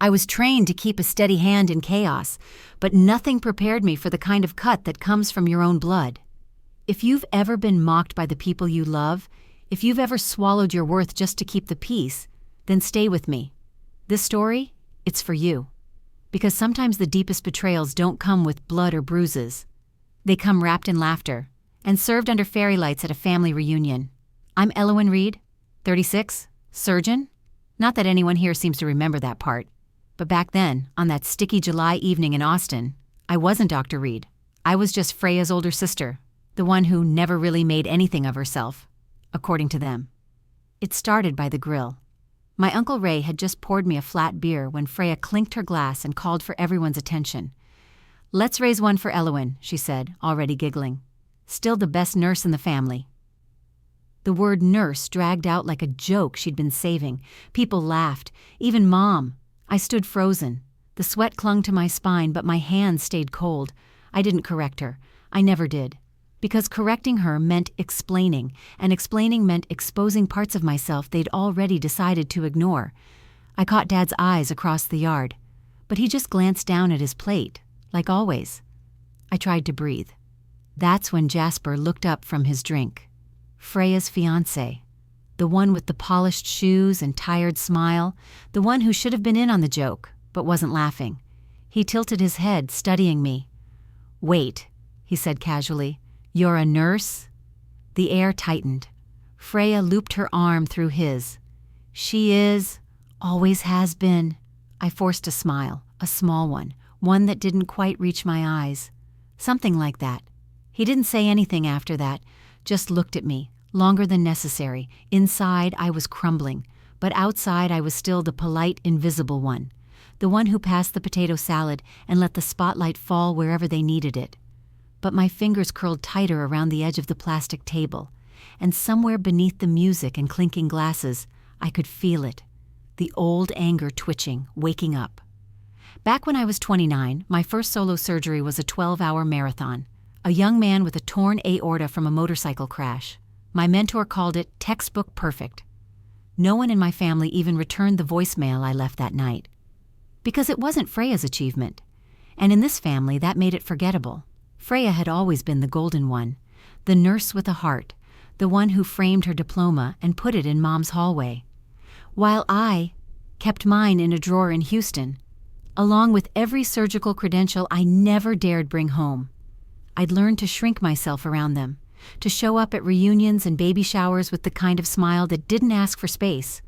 I was trained to keep a steady hand in chaos, but nothing prepared me for the kind of cut that comes from your own blood. If you've ever been mocked by the people you love, if you've ever swallowed your worth just to keep the peace, then stay with me. This story, it's for you. Because sometimes the deepest betrayals don't come with blood or bruises. They come wrapped in laughter and served under fairy lights at a family reunion. I'm Elowen Reed, 36, surgeon. Not that anyone here seems to remember that part. But back then, on that sticky July evening in Austin, I wasn't Dr. Reed. I was just Freya's older sister, the one who never really made anything of herself, according to them. It started by the grill. My Uncle Ray had just poured me a flat beer when Freya clinked her glass and called for everyone's attention. "Let's raise one for Elowen," she said, already giggling. "Still the best nurse in the family." The word nurse dragged out like a joke she'd been saving. People laughed, even Mom. I stood frozen. The sweat clung to my spine, but my hands stayed cold. I didn't correct her. I never did. Because correcting her meant explaining, and explaining meant exposing parts of myself they'd already decided to ignore. I caught Dad's eyes across the yard, but he just glanced down at his plate, like always. I tried to breathe. That's when Jasper looked up from his drink. Freya's fiancé. The one with the polished shoes and tired smile, the one who should have been in on the joke, but wasn't laughing. He tilted his head, studying me. "Wait," he said casually. "You're a nurse?" The air tightened. Freya looped her arm through his. "She is, always has been." I forced a smile, a small one that didn't quite reach my eyes. Something like that. He didn't say anything after that, just looked at me, longer than necessary. Inside, I was crumbling, but outside I was still the polite, invisible one. The one who passed the potato salad and let the spotlight fall wherever they needed it. But my fingers curled tighter around the edge of the plastic table, and somewhere beneath the music and clinking glasses, I could feel it. The old anger twitching, waking up. Back when I was 29, my first solo surgery was a 12-hour marathon. A young man with a torn aorta from a motorcycle crash. My mentor called it textbook perfect. No one in my family even returned the voicemail I left that night. Because it wasn't Freya's achievement. And in this family, that made it forgettable. Freya had always been the golden one, the nurse with a heart, the one who framed her diploma and put it in Mom's hallway. While I kept mine in a drawer in Houston, along with every surgical credential I never dared bring home. I'd learned to shrink myself around them, to show up at reunions and baby showers with the kind of smile that didn't ask for space.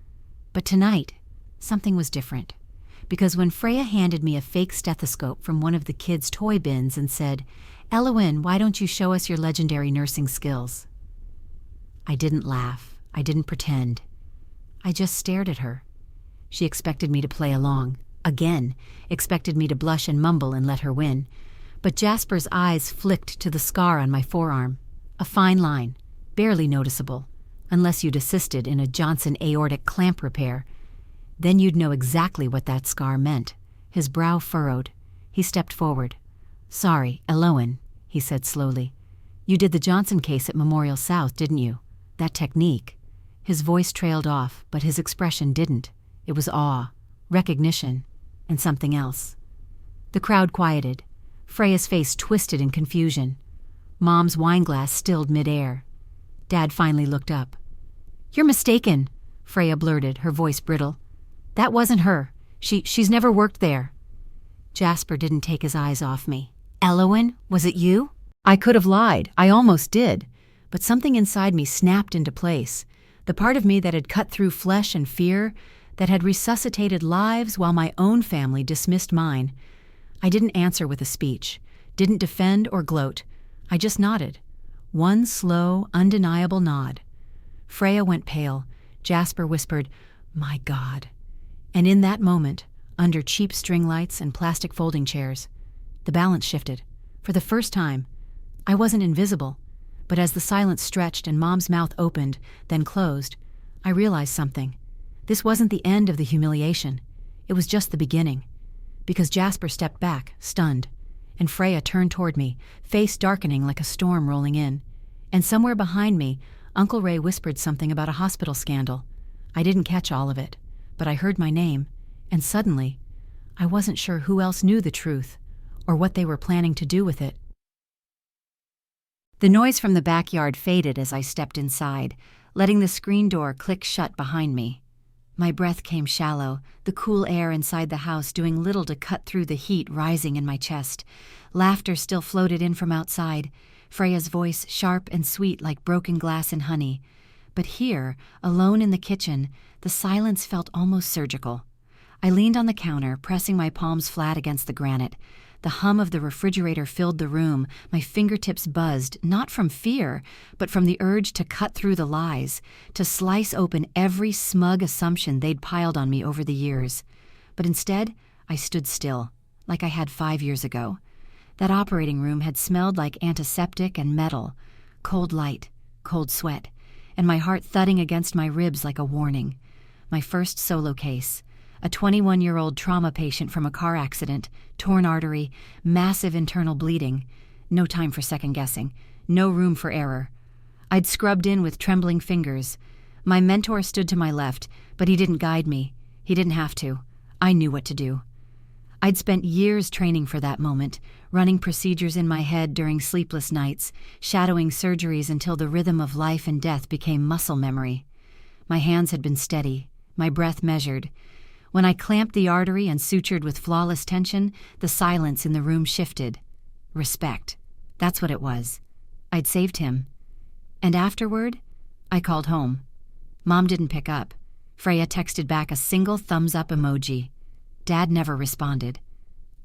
But tonight, something was different. Because when Freya handed me a fake stethoscope from one of the kids' toy bins and said, "Elowen, why don't you show us your legendary nursing skills?" I didn't laugh. I didn't pretend. I just stared at her. She expected me to play along. Again, expected me to blush and mumble and let her win. But Jasper's eyes flicked to the scar on my forearm. A fine line, barely noticeable, unless you'd assisted in a Johnson aortic clamp repair. Then you'd know exactly what that scar meant. His brow furrowed. He stepped forward. "Sorry, Elowen," he said slowly. "You did the Johnson case at Memorial South, didn't you? That technique." His voice trailed off, but his expression didn't. It was awe, recognition, and something else. The crowd quieted. Freya's face twisted in confusion. Mom's wineglass stilled midair. Dad finally looked up. "You're mistaken," Freya blurted, her voice brittle. "That wasn't her. She's never worked there." Jasper didn't take his eyes off me. "Elowen, was it you?" I could have lied. I almost did. But something inside me snapped into place. The part of me that had cut through flesh and fear, that had resuscitated lives while my own family dismissed mine. I didn't answer with a speech, didn't defend or gloat. I just nodded. One slow, undeniable nod. Freya went pale. Jasper whispered, "My God." And in that moment, under cheap string lights and plastic folding chairs, the balance shifted. For the first time, I wasn't invisible, but as the silence stretched and Mom's mouth opened, then closed, I realized something. This wasn't the end of the humiliation. It was just the beginning. Because Jasper stepped back, stunned, and Freya turned toward me, face darkening like a storm rolling in. And somewhere behind me, Uncle Ray whispered something about a hospital scandal. I didn't catch all of it, but I heard my name, and suddenly, I wasn't sure who else knew the truth, or what they were planning to do with it. The noise from the backyard faded as I stepped inside, letting the screen door click shut behind me. My breath came shallow, the cool air inside the house doing little to cut through the heat rising in my chest. Laughter still floated in from outside, Freya's voice sharp and sweet like broken glass and honey. But here, alone in the kitchen, the silence felt almost surgical. I leaned on the counter, pressing my palms flat against the granite. The hum of the refrigerator filled the room, my fingertips buzzed, not from fear, but from the urge to cut through the lies, to slice open every smug assumption they'd piled on me over the years. But instead, I stood still, like I had 5 years ago. That operating room had smelled like antiseptic and metal, cold light, cold sweat, and my heart thudding against my ribs like a warning. My first solo case. A 21-year-old trauma patient from a car accident, torn artery, massive internal bleeding. No time for second-guessing. No room for error. I'd scrubbed in with trembling fingers. My mentor stood to my left, but he didn't guide me. He didn't have to. I knew what to do. I'd spent years training for that moment, running procedures in my head during sleepless nights, shadowing surgeries until the rhythm of life and death became muscle memory. My hands had been steady, my breath measured. When I clamped the artery and sutured with flawless tension, the silence in the room shifted. Respect. That's what it was. I'd saved him. And afterward, I called home. Mom didn't pick up. Freya texted back a single thumbs-up emoji. Dad never responded.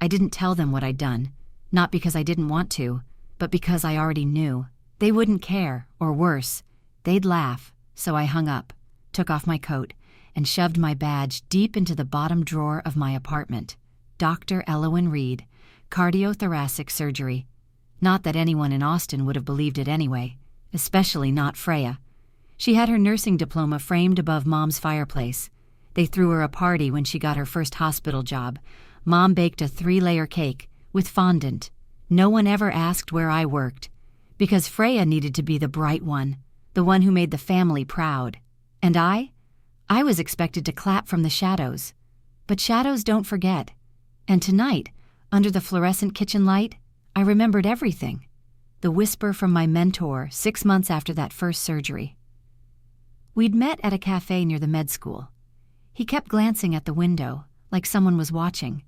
I didn't tell them what I'd done, not because I didn't want to, but because I already knew. They wouldn't care, or worse, they'd laugh, so I hung up, took off my coat, and shoved my badge deep into the bottom drawer of my apartment. Dr. Elowen Reed, cardiothoracic surgery. Not that anyone in Austin would have believed it anyway, especially not Freya. She had her nursing diploma framed above Mom's fireplace. They threw her a party when she got her first hospital job. Mom baked a 3-layer cake with fondant. No one ever asked where I worked, because Freya needed to be the bright one, the one who made the family proud. And I was expected to clap from the shadows. But shadows don't forget. And tonight, under the fluorescent kitchen light, I remembered everything. The whisper from my mentor 6 months after that first surgery. We'd met at a cafe near the med school. He kept glancing at the window, like someone was watching.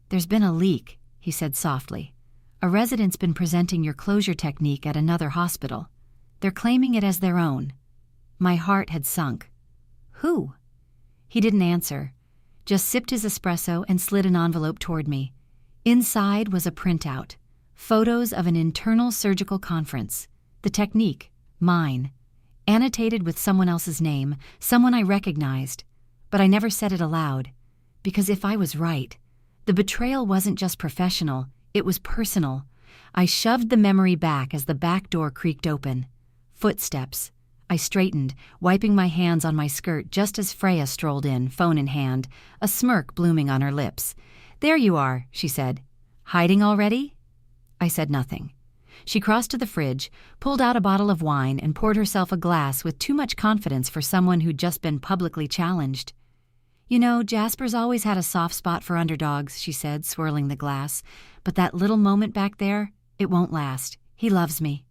"There's been a leak," he said softly. "A resident's been presenting your closure technique at another hospital. They're claiming it as their own." My heart had sunk. "Who?" He didn't answer, just sipped his espresso and slid an envelope toward me. Inside was a printout, photos of an internal surgical conference. The technique, mine, annotated with someone else's name, someone I recognized. But I never said it aloud, because if I was right, the betrayal wasn't just professional, it was personal. I shoved the memory back as the back door creaked open. Footsteps. I straightened, wiping my hands on my skirt just as Freya strolled in, phone in hand, a smirk blooming on her lips. "There you are," she said. "Hiding already?" I said nothing. She crossed to the fridge, pulled out a bottle of wine, and poured herself a glass with too much confidence for someone who'd just been publicly challenged. "You know, Jasper's always had a soft spot for underdogs," she said, swirling the glass. "But that little moment back there, it won't last. He loves me."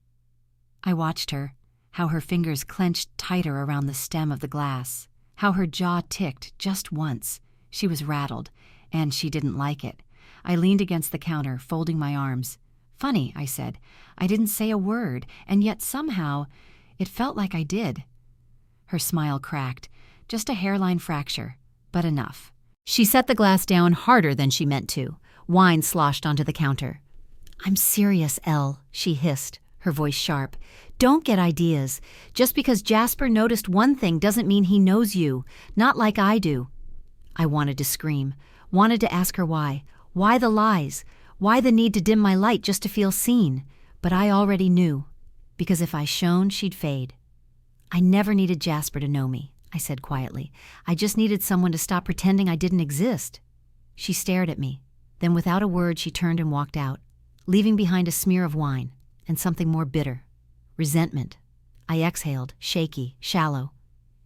I watched her, how her fingers clenched tighter around the stem of the glass, how her jaw ticked just once. She was rattled, and she didn't like it. I leaned against the counter, folding my arms. "Funny," I said. "I didn't say a word, and yet somehow it felt like I did." Her smile cracked, just a hairline fracture. But enough. She set the glass down harder than she meant to. Wine sloshed onto the counter. "I'm serious, Elle," she hissed, her voice sharp. "Don't get ideas. Just because Jasper noticed one thing doesn't mean he knows you. Not like I do." I wanted to scream, wanted to ask her why. Why the lies? Why the need to dim my light just to feel seen? But I already knew, because if I shone, she'd fade. "I never needed Jasper to know me," I said quietly. "I just needed someone to stop pretending I didn't exist." She stared at me. Then without a word, she turned and walked out, leaving behind a smear of wine and something more bitter. Resentment. I exhaled, shaky, shallow.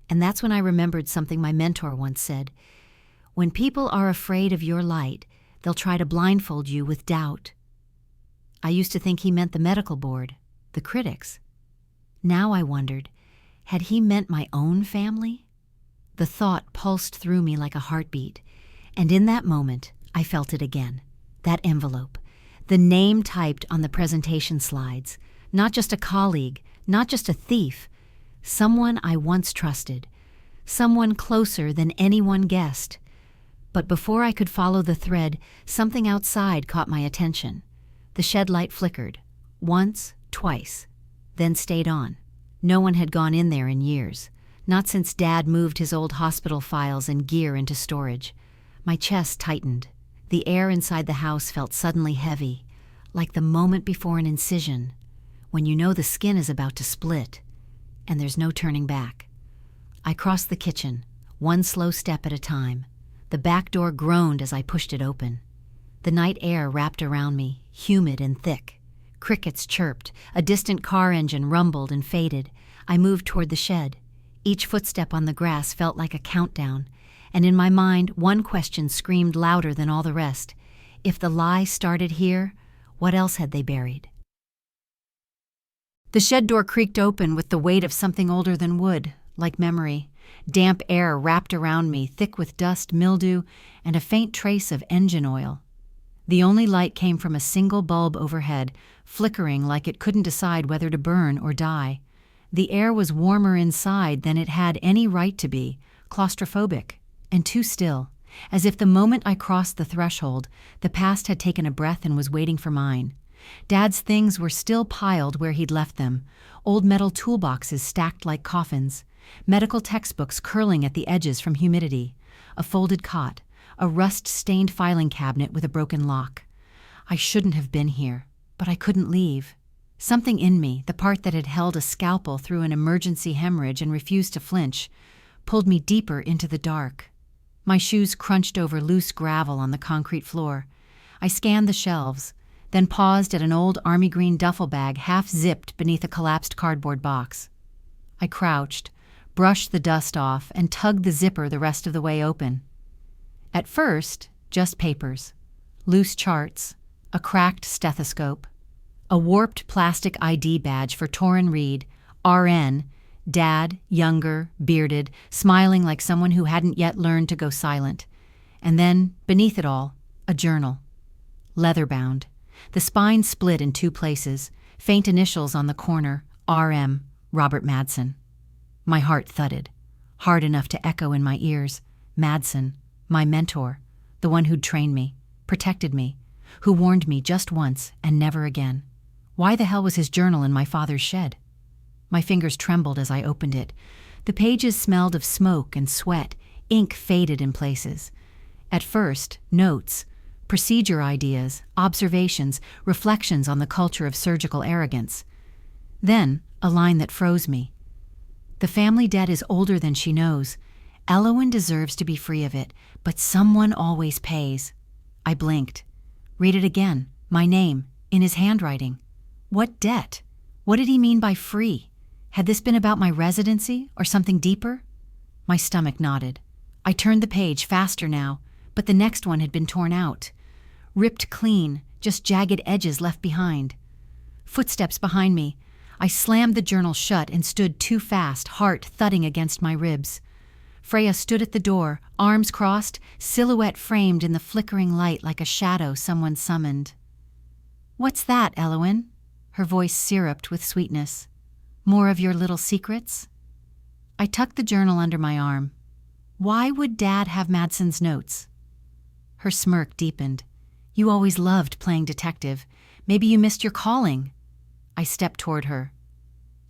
And that's when I remembered something my mentor once said. When people are afraid of your light, they'll try to blindfold you with doubt. I used to think he meant the medical board, the critics. Now I wondered, had he meant my own family? The thought pulsed through me like a heartbeat, and in that moment, I felt it again. That envelope, the name typed on the presentation slides, not just a colleague, not just a thief, someone I once trusted, someone closer than anyone guessed. But before I could follow the thread, something outside caught my attention. The shed light flickered, once, twice, then stayed on. No one had gone in there in years, not since Dad moved his old hospital files and gear into storage. My chest tightened. The air inside the house felt suddenly heavy, like the moment before an incision, when you know the skin is about to split, and there's no turning back. I crossed the kitchen, one slow step at a time. The back door groaned as I pushed it open. The night air wrapped around me, humid and thick. Crickets chirped, a distant car engine rumbled and faded. I moved toward the shed. Each footstep on the grass felt like a countdown, and in my mind, one question screamed louder than all the rest. If the lie started here, what else had they buried? The shed door creaked open with the weight of something older than wood, like memory. Damp air wrapped around me, thick with dust, mildew, and a faint trace of engine oil. The only light came from a single bulb overhead, flickering like it couldn't decide whether to burn or die. The air was warmer inside than it had any right to be, claustrophobic, and too still, as if the moment I crossed the threshold, the past had taken a breath and was waiting for mine. Dad's things were still piled where he'd left them, old metal toolboxes stacked like coffins, medical textbooks curling at the edges from humidity, a folded cot, a rust-stained filing cabinet with a broken lock. I shouldn't have been here, but I couldn't leave. Something in me, the part that had held a scalpel through an emergency hemorrhage and refused to flinch, pulled me deeper into the dark. My shoes crunched over loose gravel on the concrete floor. I scanned the shelves, then paused at an old army green duffel bag half-zipped beneath a collapsed cardboard box. I crouched, brushed the dust off, and tugged the zipper the rest of the way open. At first, just papers, loose charts, a cracked stethoscope, a warped plastic ID badge for Torrin Reed, RN, Dad, younger, bearded, smiling like someone who hadn't yet learned to go silent. And then, beneath it all, a journal. Leather-bound. The spine split in two places, faint initials on the corner, RM, Robert Madsen. My heart thudded, hard enough to echo in my ears. Madsen, my mentor, the one who'd trained me, protected me, who warned me just once and never again. Why the hell was his journal in my father's shed? My fingers trembled as I opened it. The pages smelled of smoke and sweat, ink faded in places. At first, notes, procedure ideas, observations, reflections on the culture of surgical arrogance. Then, a line that froze me. The family debt is older than she knows. Elowen deserves to be free of it, but someone always pays. I blinked. Read it again, my name, in his handwriting. What debt? What did he mean by free? Had this been about my residency or something deeper? My stomach nodded. I turned the page faster now, but the next one had been torn out. Ripped clean, just jagged edges left behind. Footsteps behind me. I slammed the journal shut and stood too fast, heart thudding against my ribs. Freya stood at the door, arms crossed, silhouette framed in the flickering light like a shadow someone summoned. "What's that, Elowen?" Her voice syruped with sweetness. "More of your little secrets?" I tucked the journal under my arm. Why would Dad have Madsen's notes? Her smirk deepened. "You always loved playing detective. Maybe you missed your calling." I stepped toward her.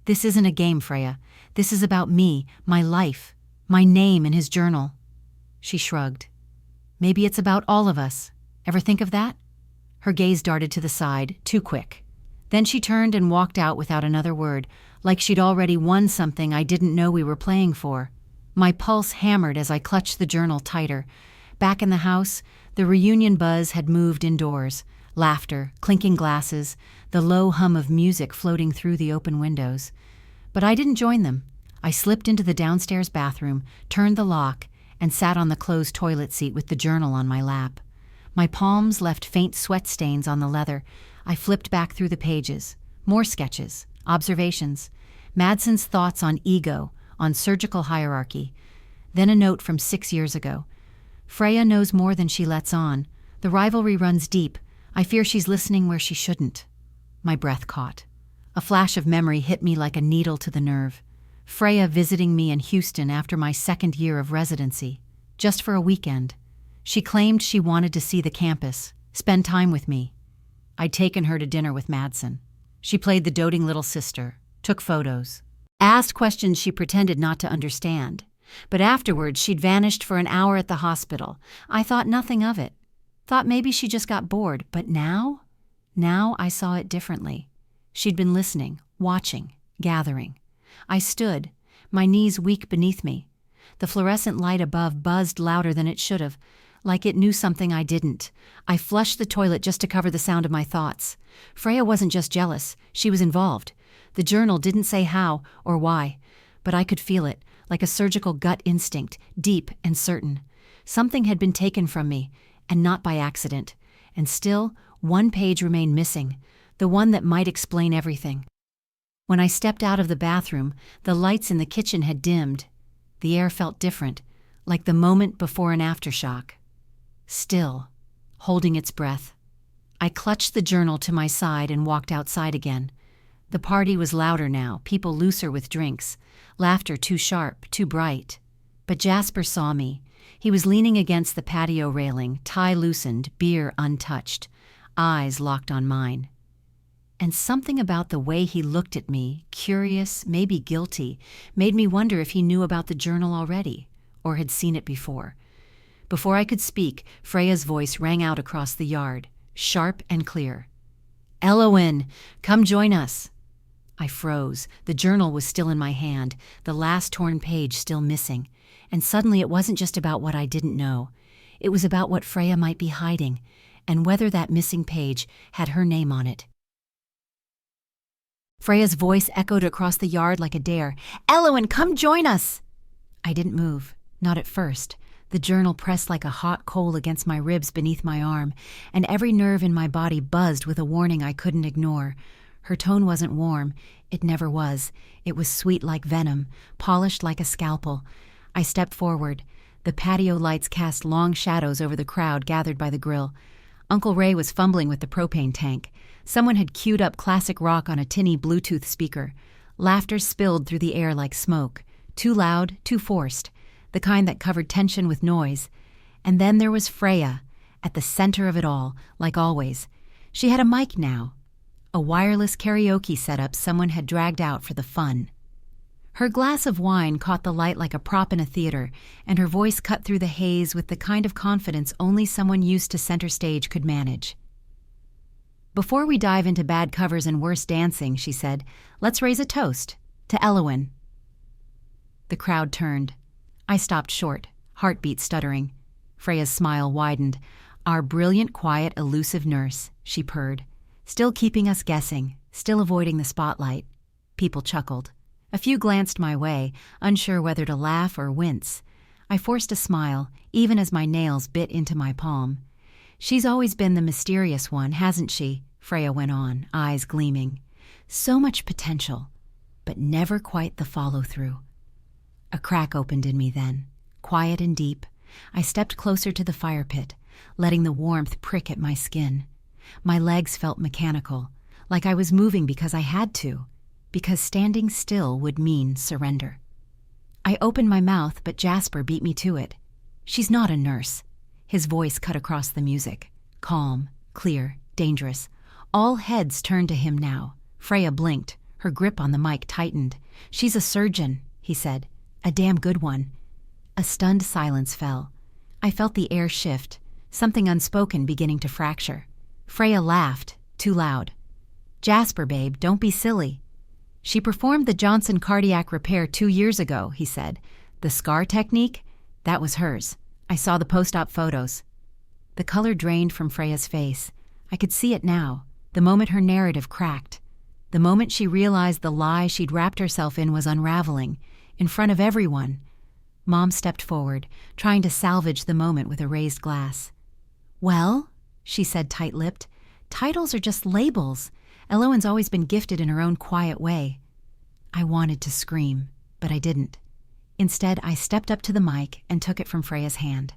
"This isn't a game, Freya. This is about me, my life, my name in his journal." She shrugged. "Maybe it's about all of us. Ever think of that?" Her gaze darted to the side, too quick. Then she turned and walked out without another word, like she'd already won something I didn't know we were playing for. My pulse hammered as I clutched the journal tighter. Back in the house, the reunion buzz had moved indoors. Laughter, clinking glasses, the low hum of music floating through the open windows. But I didn't join them. I slipped into the downstairs bathroom, turned the lock, and sat on the closed toilet seat with the journal on my lap. My palms left faint sweat stains on the leather. I flipped back through the pages. More sketches, observations, Madsen's thoughts on ego, on surgical hierarchy. Then a note from 6 years ago. Freya knows more than she lets on. The rivalry runs deep. I fear she's listening where she shouldn't. My breath caught. A flash of memory hit me like a needle to the nerve. Freya visiting me in Houston after my 2nd year of residency, just for a weekend. She claimed she wanted to see the campus, spend time with me. I'd taken her to dinner with Madsen. She played the doting little sister, took photos, asked questions she pretended not to understand. But afterwards, she'd vanished for an hour at the hospital. I thought nothing of it. Thought maybe she just got bored. But now I saw it differently. She'd been listening, watching, gathering. I stood, my knees weak beneath me. The fluorescent light above buzzed louder than it should have, like it knew something I didn't. I flushed the toilet just to cover the sound of my thoughts. Freya wasn't just jealous, she was involved. The journal didn't say how or why, but I could feel it, like a surgical gut instinct, deep and certain. Something had been taken from me, and not by accident. And still, one page remained missing, the one that might explain everything. When I stepped out of the bathroom, the lights in the kitchen had dimmed. The air felt different, like the moment before an aftershock. Still, holding its breath. I clutched the journal to my side and walked outside again. The party was louder now, people looser with drinks, laughter too sharp, too bright. But Jasper saw me. He was leaning against the patio railing, tie loosened, beer untouched, eyes locked on mine. And something about the way he looked at me, curious, maybe guilty, made me wonder if he knew about the journal already, or had seen it before. Before I could speak, Freya's voice rang out across the yard, sharp and clear. "Elowen, come join us." I froze. The journal was still in my hand, the last torn page still missing. And suddenly it wasn't just about what I didn't know. It was about what Freya might be hiding, and whether that missing page had her name on it. Freya's voice echoed across the yard like a dare. "Elowen, come join us!" I didn't move, not at first. The journal pressed like a hot coal against my ribs beneath my arm, and every nerve in my body buzzed with a warning I couldn't ignore. Her tone wasn't warm. It never was. It was sweet like venom, polished like a scalpel. I stepped forward. The patio lights cast long shadows over the crowd gathered by the grill. Uncle Ray was fumbling with the propane tank. Someone had queued up classic rock on a tinny Bluetooth speaker. Laughter spilled through the air like smoke. Too loud, too forced. The kind that covered tension with noise. And then there was Freya, at the center of it all, like always. She had a mic now. A wireless karaoke setup someone had dragged out for the fun. Her glass of wine caught the light like a prop in a theater, and her voice cut through the haze with the kind of confidence only someone used to center stage could manage. "Before we dive into bad covers and worse dancing," she said, "let's raise a toast to Elowen." The crowd turned. I stopped short, heartbeat stuttering. Freya's smile widened. "Our brilliant, quiet, elusive nurse," she purred. "Still keeping us guessing, still avoiding the spotlight." People chuckled. A few glanced my way, unsure whether to laugh or wince. I forced a smile, even as my nails bit into my palm. "She's always been the mysterious one, hasn't she?" Freya went on, eyes gleaming. "So much potential, but never quite the follow-through." A crack opened in me then, quiet and deep. I stepped closer to the fire pit, letting the warmth prick at my skin. My legs felt mechanical, like I was moving because I had to, because standing still would mean surrender. I opened my mouth, but Jasper beat me to it. "She's not a nurse." His voice cut across the music, calm, clear, dangerous. All heads turned to him now. Freya blinked, her grip on the mic tightened. "She's a surgeon," he said. "A damn good one." A stunned silence fell. I felt the air shift, something unspoken beginning to fracture. Freya laughed, too loud. "Jasper, babe, don't be silly." "She performed the Johnson cardiac repair 2 years ago," he said. "The scar technique? That was hers. I saw the post-op photos." The color drained from Freya's face. I could see it now, the moment her narrative cracked. The moment she realized the lie she'd wrapped herself in was unraveling, in front of everyone. Mom stepped forward, trying to salvage the moment with a raised glass. "Well," she said tight-lipped, "titles are just labels. Elowen's always been gifted in her own quiet way." I wanted to scream, but I didn't. Instead, I stepped up to the mic and took it from Freya's hand.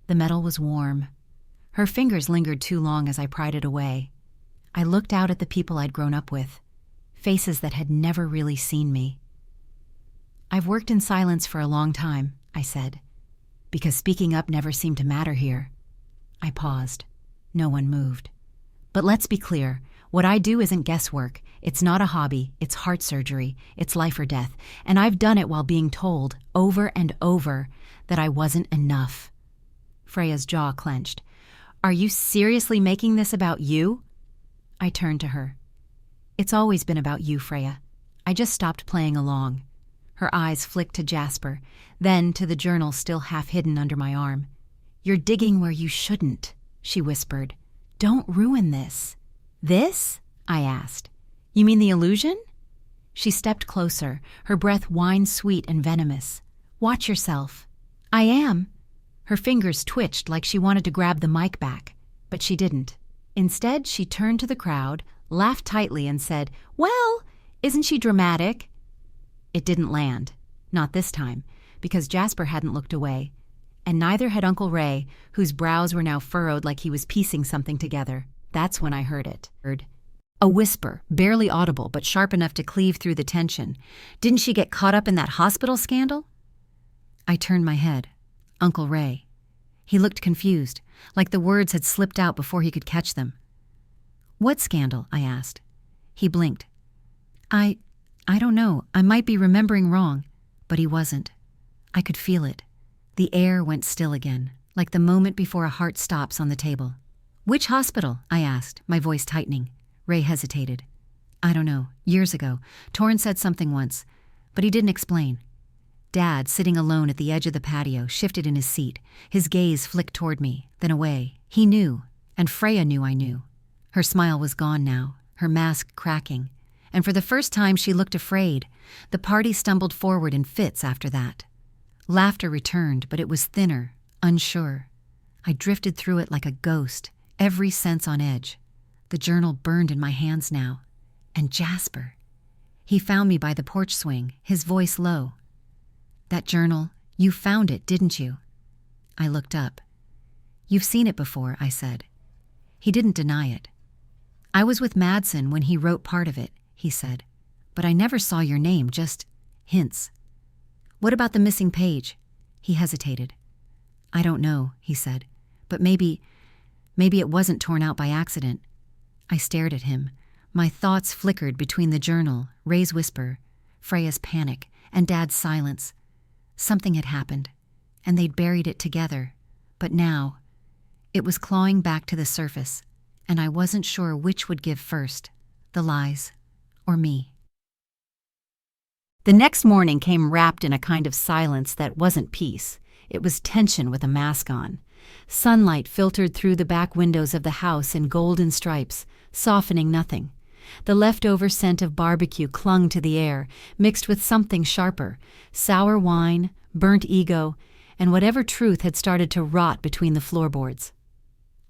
The metal was warm. Her fingers lingered too long as I pried it away. I looked out at the people I'd grown up with, faces that had never really seen me. "I've worked in silence for a long time," I said, "because speaking up never seemed to matter here." I paused. No one moved. "But let's be clear. What I do isn't guesswork. It's not a hobby. It's heart surgery. It's life or death. And I've done it while being told, over and over, that I wasn't enough." Freya's jaw clenched. "Are you seriously making this about you?" I turned to her. "It's always been about you, Freya. I just stopped playing along." Her eyes flicked to Jasper, then to the journal still half hidden under my arm. "You're digging where you shouldn't," she whispered. "Don't ruin this." "This?" I asked. "You mean the illusion?" She stepped closer, her breath wine-sweet and venomous. "Watch yourself." "I am." Her fingers twitched like she wanted to grab the mic back, but she didn't. Instead, she turned to the crowd, laughed tightly, and said, "Well, isn't she dramatic?" It didn't land. Not this time, because Jasper hadn't looked away, and neither had Uncle Ray, whose brows were now furrowed like he was piecing something together. That's when I heard it. A whisper, barely audible but sharp enough to cleave through the tension. "Didn't she get caught up in that hospital scandal?" I turned my head. Uncle Ray. He looked confused, like the words had slipped out before he could catch them. "What scandal?" I asked. He blinked. I don't know. I might be remembering wrong." But he wasn't. I could feel it. The air went still again, like the moment before a heart stops on the table. "Which hospital?" I asked, my voice tightening. Ray hesitated. "I don't know. Years ago. Torrin said something once, but he didn't explain." Dad, sitting alone at the edge of the patio, shifted in his seat. His gaze flicked toward me, then away. He knew, and Freya knew I knew. Her smile was gone now, her mask cracking, and for the first time she looked afraid. The party stumbled forward in fits after that. Laughter returned, but it was thinner, unsure. I drifted through it like a ghost, every sense on edge. The journal burned in my hands now. And Jasper. He found me by the porch swing, his voice low. "That journal, you found it, didn't you?" I looked up. "You've seen it before," I said. He didn't deny it. "I was with Madsen when he wrote part of it," he said. "But I never saw your name, just hints." "What about the missing page?" He hesitated. "I don't know," he said. "But maybe it wasn't torn out by accident." I stared at him. My thoughts flickered between the journal, Ray's whisper, Freya's panic, and Dad's silence. Something had happened, and they'd buried it together. But now, it was clawing back to the surface, and I wasn't sure which would give first, the lies or me. The next morning came wrapped in a kind of silence that wasn't peace. It was tension with a mask on. Sunlight filtered through the back windows of the house in golden stripes, softening nothing. The leftover scent of barbecue clung to the air, mixed with something sharper, sour wine, burnt ego, and whatever truth had started to rot between the floorboards.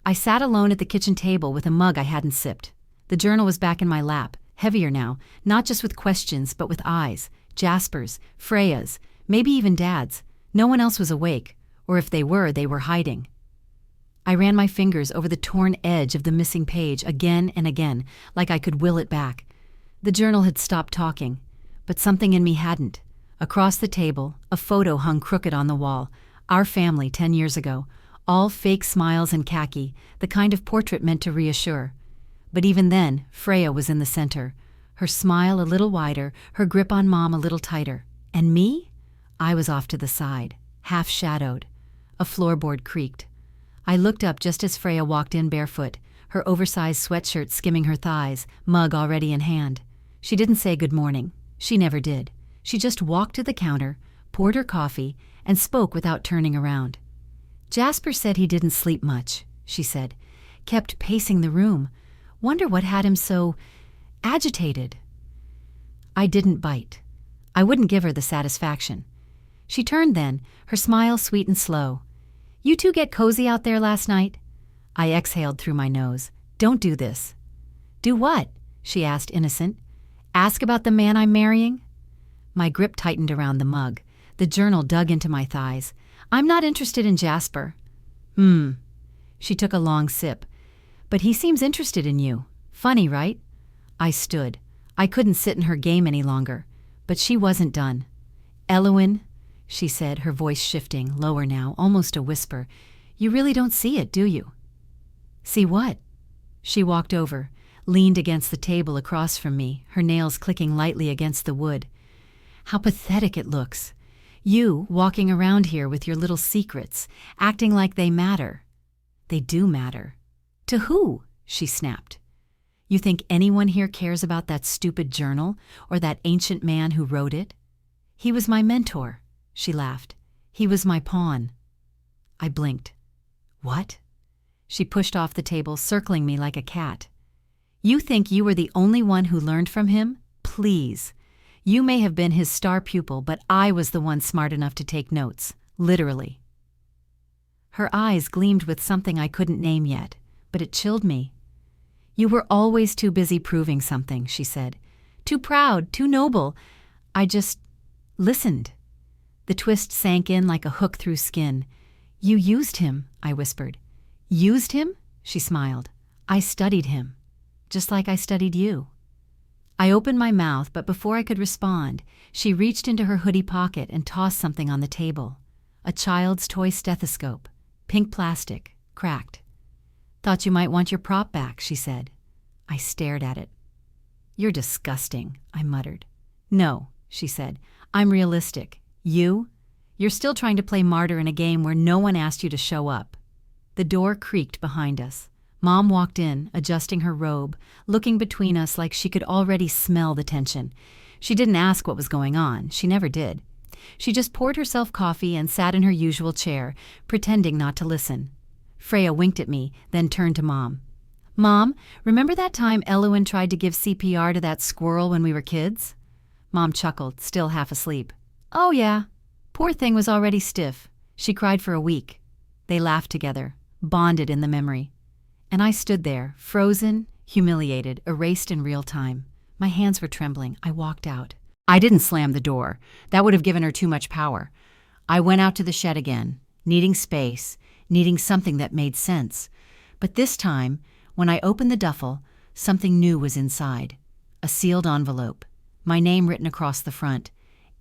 I sat alone at the kitchen table with a mug I hadn't sipped. The journal was back in my lap, heavier now, not just with questions, but with eyes. Jasper's, Freya's, maybe even Dad's. No one else was awake, or if they were hiding. I ran my fingers over the torn edge of the missing page again and again, like I could will it back. The journal had stopped talking, but something in me hadn't. Across the table, a photo hung crooked on the wall. Our family 10 years ago. All fake smiles and khaki, the kind of portrait meant to reassure. But even then, Freya was in the center. Her smile a little wider, her grip on Mom a little tighter. And me? I was off to the side, half-shadowed. A floorboard creaked. I looked up just as Freya walked in barefoot, her oversized sweatshirt skimming her thighs, mug already in hand. She didn't say good morning. She never did. She just walked to the counter, poured her coffee, and spoke without turning around. "Jasper said he didn't sleep much," she said. "Kept pacing the room. Wonder what had him so agitated." I didn't bite. I wouldn't give her the satisfaction. She turned then, her smile sweet and slow. You two get cozy out there last night? I exhaled through my nose. Don't do this. Do what? She asked, innocent. Ask about the man I'm marrying? My grip tightened around the mug. The journal dug into my thighs. I'm not interested in Jasper. She took a long sip. But he seems interested in you. Funny, right? I stood. I couldn't sit in her game any longer. But she wasn't done. Elowen, she said, her voice shifting, lower now, almost a whisper. You really don't see it, do you? See what? She walked over, leaned against the table across from me, her nails clicking lightly against the wood. How pathetic it looks. You walking around here with your little secrets, acting like they matter. They do matter. To who? She snapped. You think anyone here cares about that stupid journal or that ancient man who wrote it? He was my mentor, she laughed. He was my pawn. I blinked. What? She pushed off the table, circling me like a cat. You think you were the only one who learned from him? Please. You may have been his star pupil, but I was the one smart enough to take notes, literally. Her eyes gleamed with something I couldn't name yet, but it chilled me. You were always too busy proving something, she said. Too proud, too noble. I just listened. The twist sank in like a hook through skin. You used him, I whispered. Used him? She smiled. I studied him, just like I studied you. I opened my mouth, but before I could respond, she reached into her hoodie pocket and tossed something on the table. A child's toy stethoscope, pink plastic, cracked. Thought you might want your prop back, she said. I stared at it. You're disgusting, I muttered. No, she said. I'm realistic. You? You're still trying to play martyr in a game where no one asked you to show up. The door creaked behind us. Mom walked in, adjusting her robe, looking between us like she could already smell the tension. She didn't ask what was going on. She never did. She just poured herself coffee and sat in her usual chair, pretending not to listen. Freya winked at me, then turned to Mom. Mom, remember that time Elowen tried to give CPR to that squirrel when we were kids? Mom chuckled, still half asleep. Oh yeah. Poor thing was already stiff. She cried for a week. They laughed together, bonded in the memory. And I stood there, frozen, humiliated, erased in real time. My hands were trembling. I walked out. I didn't slam the door. That would have given her too much power. I went out to the shed again, needing space, needing something that made sense. But this time, when I opened the duffel, something new was inside. A sealed envelope. My name written across the front.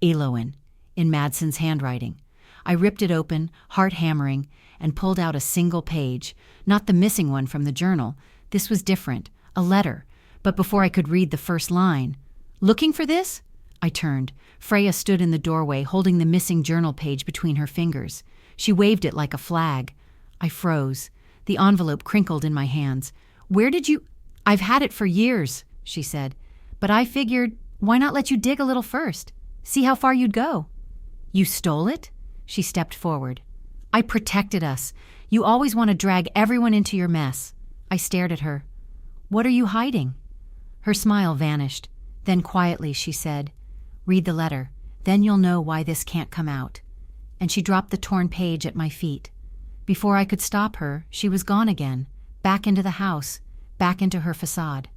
Elowen, in Madsen's handwriting. I ripped it open, heart hammering, and pulled out a single page. Not the missing one from the journal. This was different. A letter. But before I could read the first line. Looking for this? I turned. Freya stood in the doorway, holding the missing journal page between her fingers. She waved it like a flag. I froze. The envelope crinkled in my hands. Where did you— I've had it for years, she said. But I figured, why not let you dig a little first? See how far you'd go. You stole it? She stepped forward. I protected us. You always want to drag everyone into your mess. I stared at her. What are you hiding? Her smile vanished. Then quietly she said, read the letter. Then you'll know why this can't come out. And she dropped the torn page at my feet. Before I could stop her, she was gone again, back into the house, back into her facade.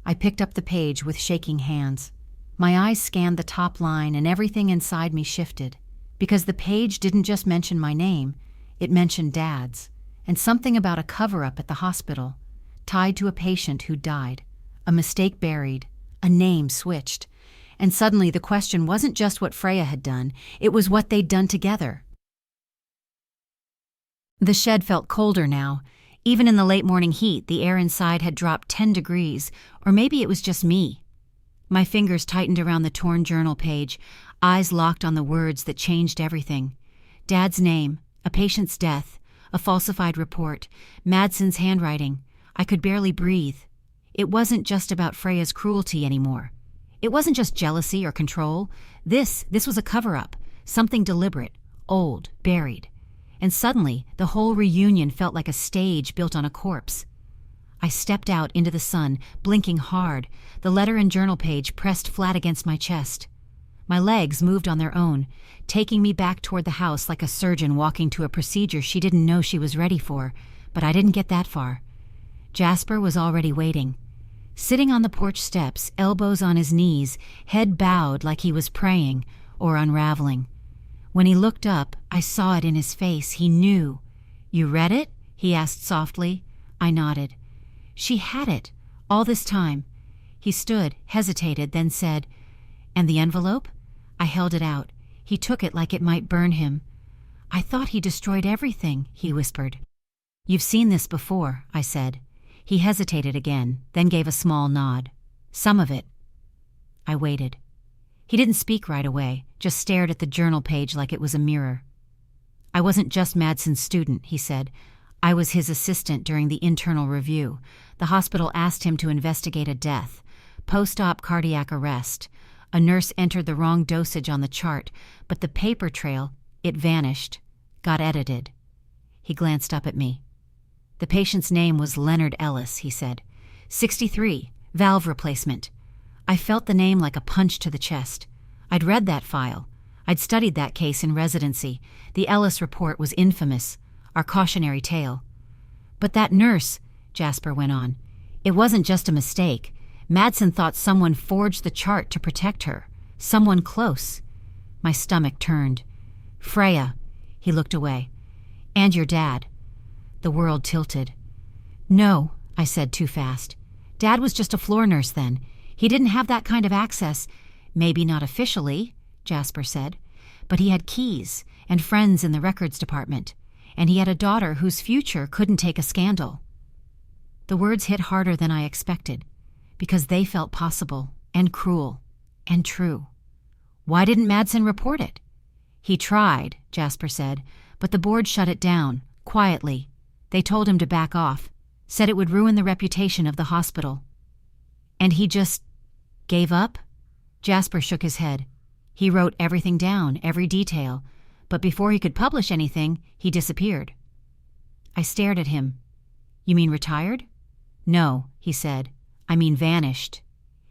I picked up the page with shaking hands. My eyes scanned the top line and everything inside me shifted. Because the page didn't just mention my name, it mentioned Dad's, and something about a cover-up at the hospital, tied to a patient who died, a mistake buried, a name switched. And suddenly the question wasn't just what Freya had done, it was what they'd done together. The shed felt colder now. Even in the late morning heat, the air inside had dropped 10 degrees, or maybe it was just me. My fingers tightened around the torn journal page, eyes locked on the words that changed everything. Dad's name, a patient's death, a falsified report, Madsen's handwriting. I could barely breathe. It wasn't just about Freya's cruelty anymore. It wasn't just jealousy or control. This was a cover-up, something deliberate, old, buried. And suddenly, the whole reunion felt like a stage built on a corpse. I stepped out into the sun, blinking hard, the letter and journal page pressed flat against my chest. My legs moved on their own, taking me back toward the house like a surgeon walking to a procedure she didn't know she was ready for, but I didn't get that far. Jasper was already waiting. Sitting on the porch steps, elbows on his knees, head bowed like he was praying or unraveling. When he looked up, I saw it in his face. He knew. "You read it?" he asked softly. I nodded. "She had it, all this time." He stood, hesitated, then said, "And the envelope?" I held it out. He took it like it might burn him. "I thought he destroyed everything," he whispered. "You've seen this before," I said. He hesitated again, then gave a small nod. "Some of it." I waited. He didn't speak right away, just stared at the journal page like it was a mirror. "I wasn't just Madsen's student," he said. "I was his assistant during the internal review. The hospital asked him to investigate a death, post-op cardiac arrest. A nurse entered the wrong dosage on the chart, but the paper trail, it vanished, got edited." He glanced up at me. "The patient's name was Leonard Ellis," he said. 63, valve replacement. I felt the name like a punch to the chest. I'd read that file. I'd studied that case in residency. The Ellis report was infamous, our cautionary tale. "But that nurse," Jasper went on, "it wasn't just a mistake. Madsen thought someone forged the chart to protect her. Someone close." My stomach turned. "Freya." He looked away. "And your dad." The world tilted. "No," I said too fast. "Dad was just a floor nurse then. He didn't have that kind of access." "Maybe not officially," Jasper said, "but he had keys and friends in the records department, and he had a daughter whose future couldn't take a scandal." The words hit harder than I expected, because they felt possible and cruel and true. "Why didn't Madsen report it?" "He tried," Jasper said, "but the board shut it down, quietly. They told him to back off, said it would ruin the reputation of the hospital." "And he just gave up?" Jasper shook his head. "He wrote everything down, every detail, but before he could publish anything, he disappeared." I stared at him. "You mean retired?" "No," he said. "I mean vanished.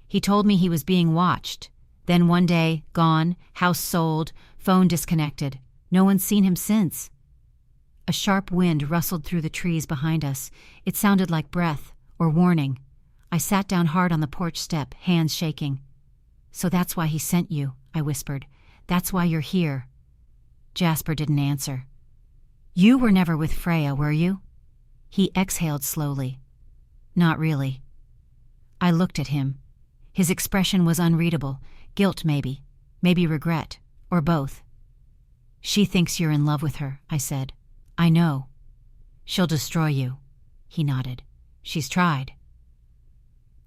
He told me he was being watched. Then one day, gone, house sold, phone disconnected. No one's seen him since." A sharp wind rustled through the trees behind us. It sounded like breath or warning. I sat down hard on the porch step, hands shaking. "So that's why he sent you," I whispered. "That's why you're here." Jasper didn't answer. "You were never with Freya, were you?" He exhaled slowly. "Not really." I looked at him. His expression was unreadable. Guilt, maybe. Maybe regret. Or both. "She thinks you're in love with her," I said. "I know." "She'll destroy you." He nodded. "She's tried."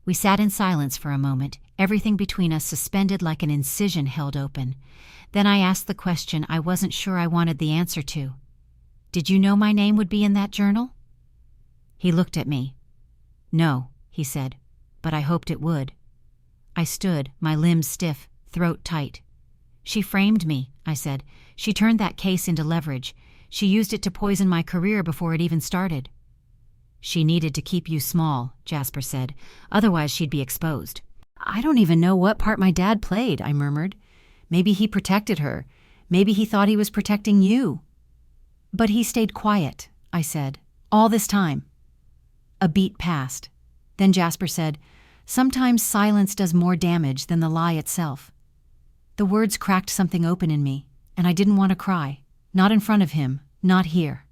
We sat in silence for a moment, everything between us suspended like an incision held open. Then I asked the question I wasn't sure I wanted the answer to. "Did you know my name would be in that journal?" He looked at me. "No," he said, "but I hoped it would." I stood, my limbs stiff, throat tight. "She framed me," I said. "She turned that case into leverage. She used it to poison my career before it even started." "She needed to keep you small," Jasper said. "Otherwise she'd be exposed." "I don't even know what part my dad played," I murmured. "Maybe he protected her. Maybe he thought he was protecting you." "But he stayed quiet," I said, "all this time." A beat passed. Then Jasper said, "Sometimes silence does more damage than the lie itself." The words cracked something open in me, and I didn't want to cry. Not in front of him, not here.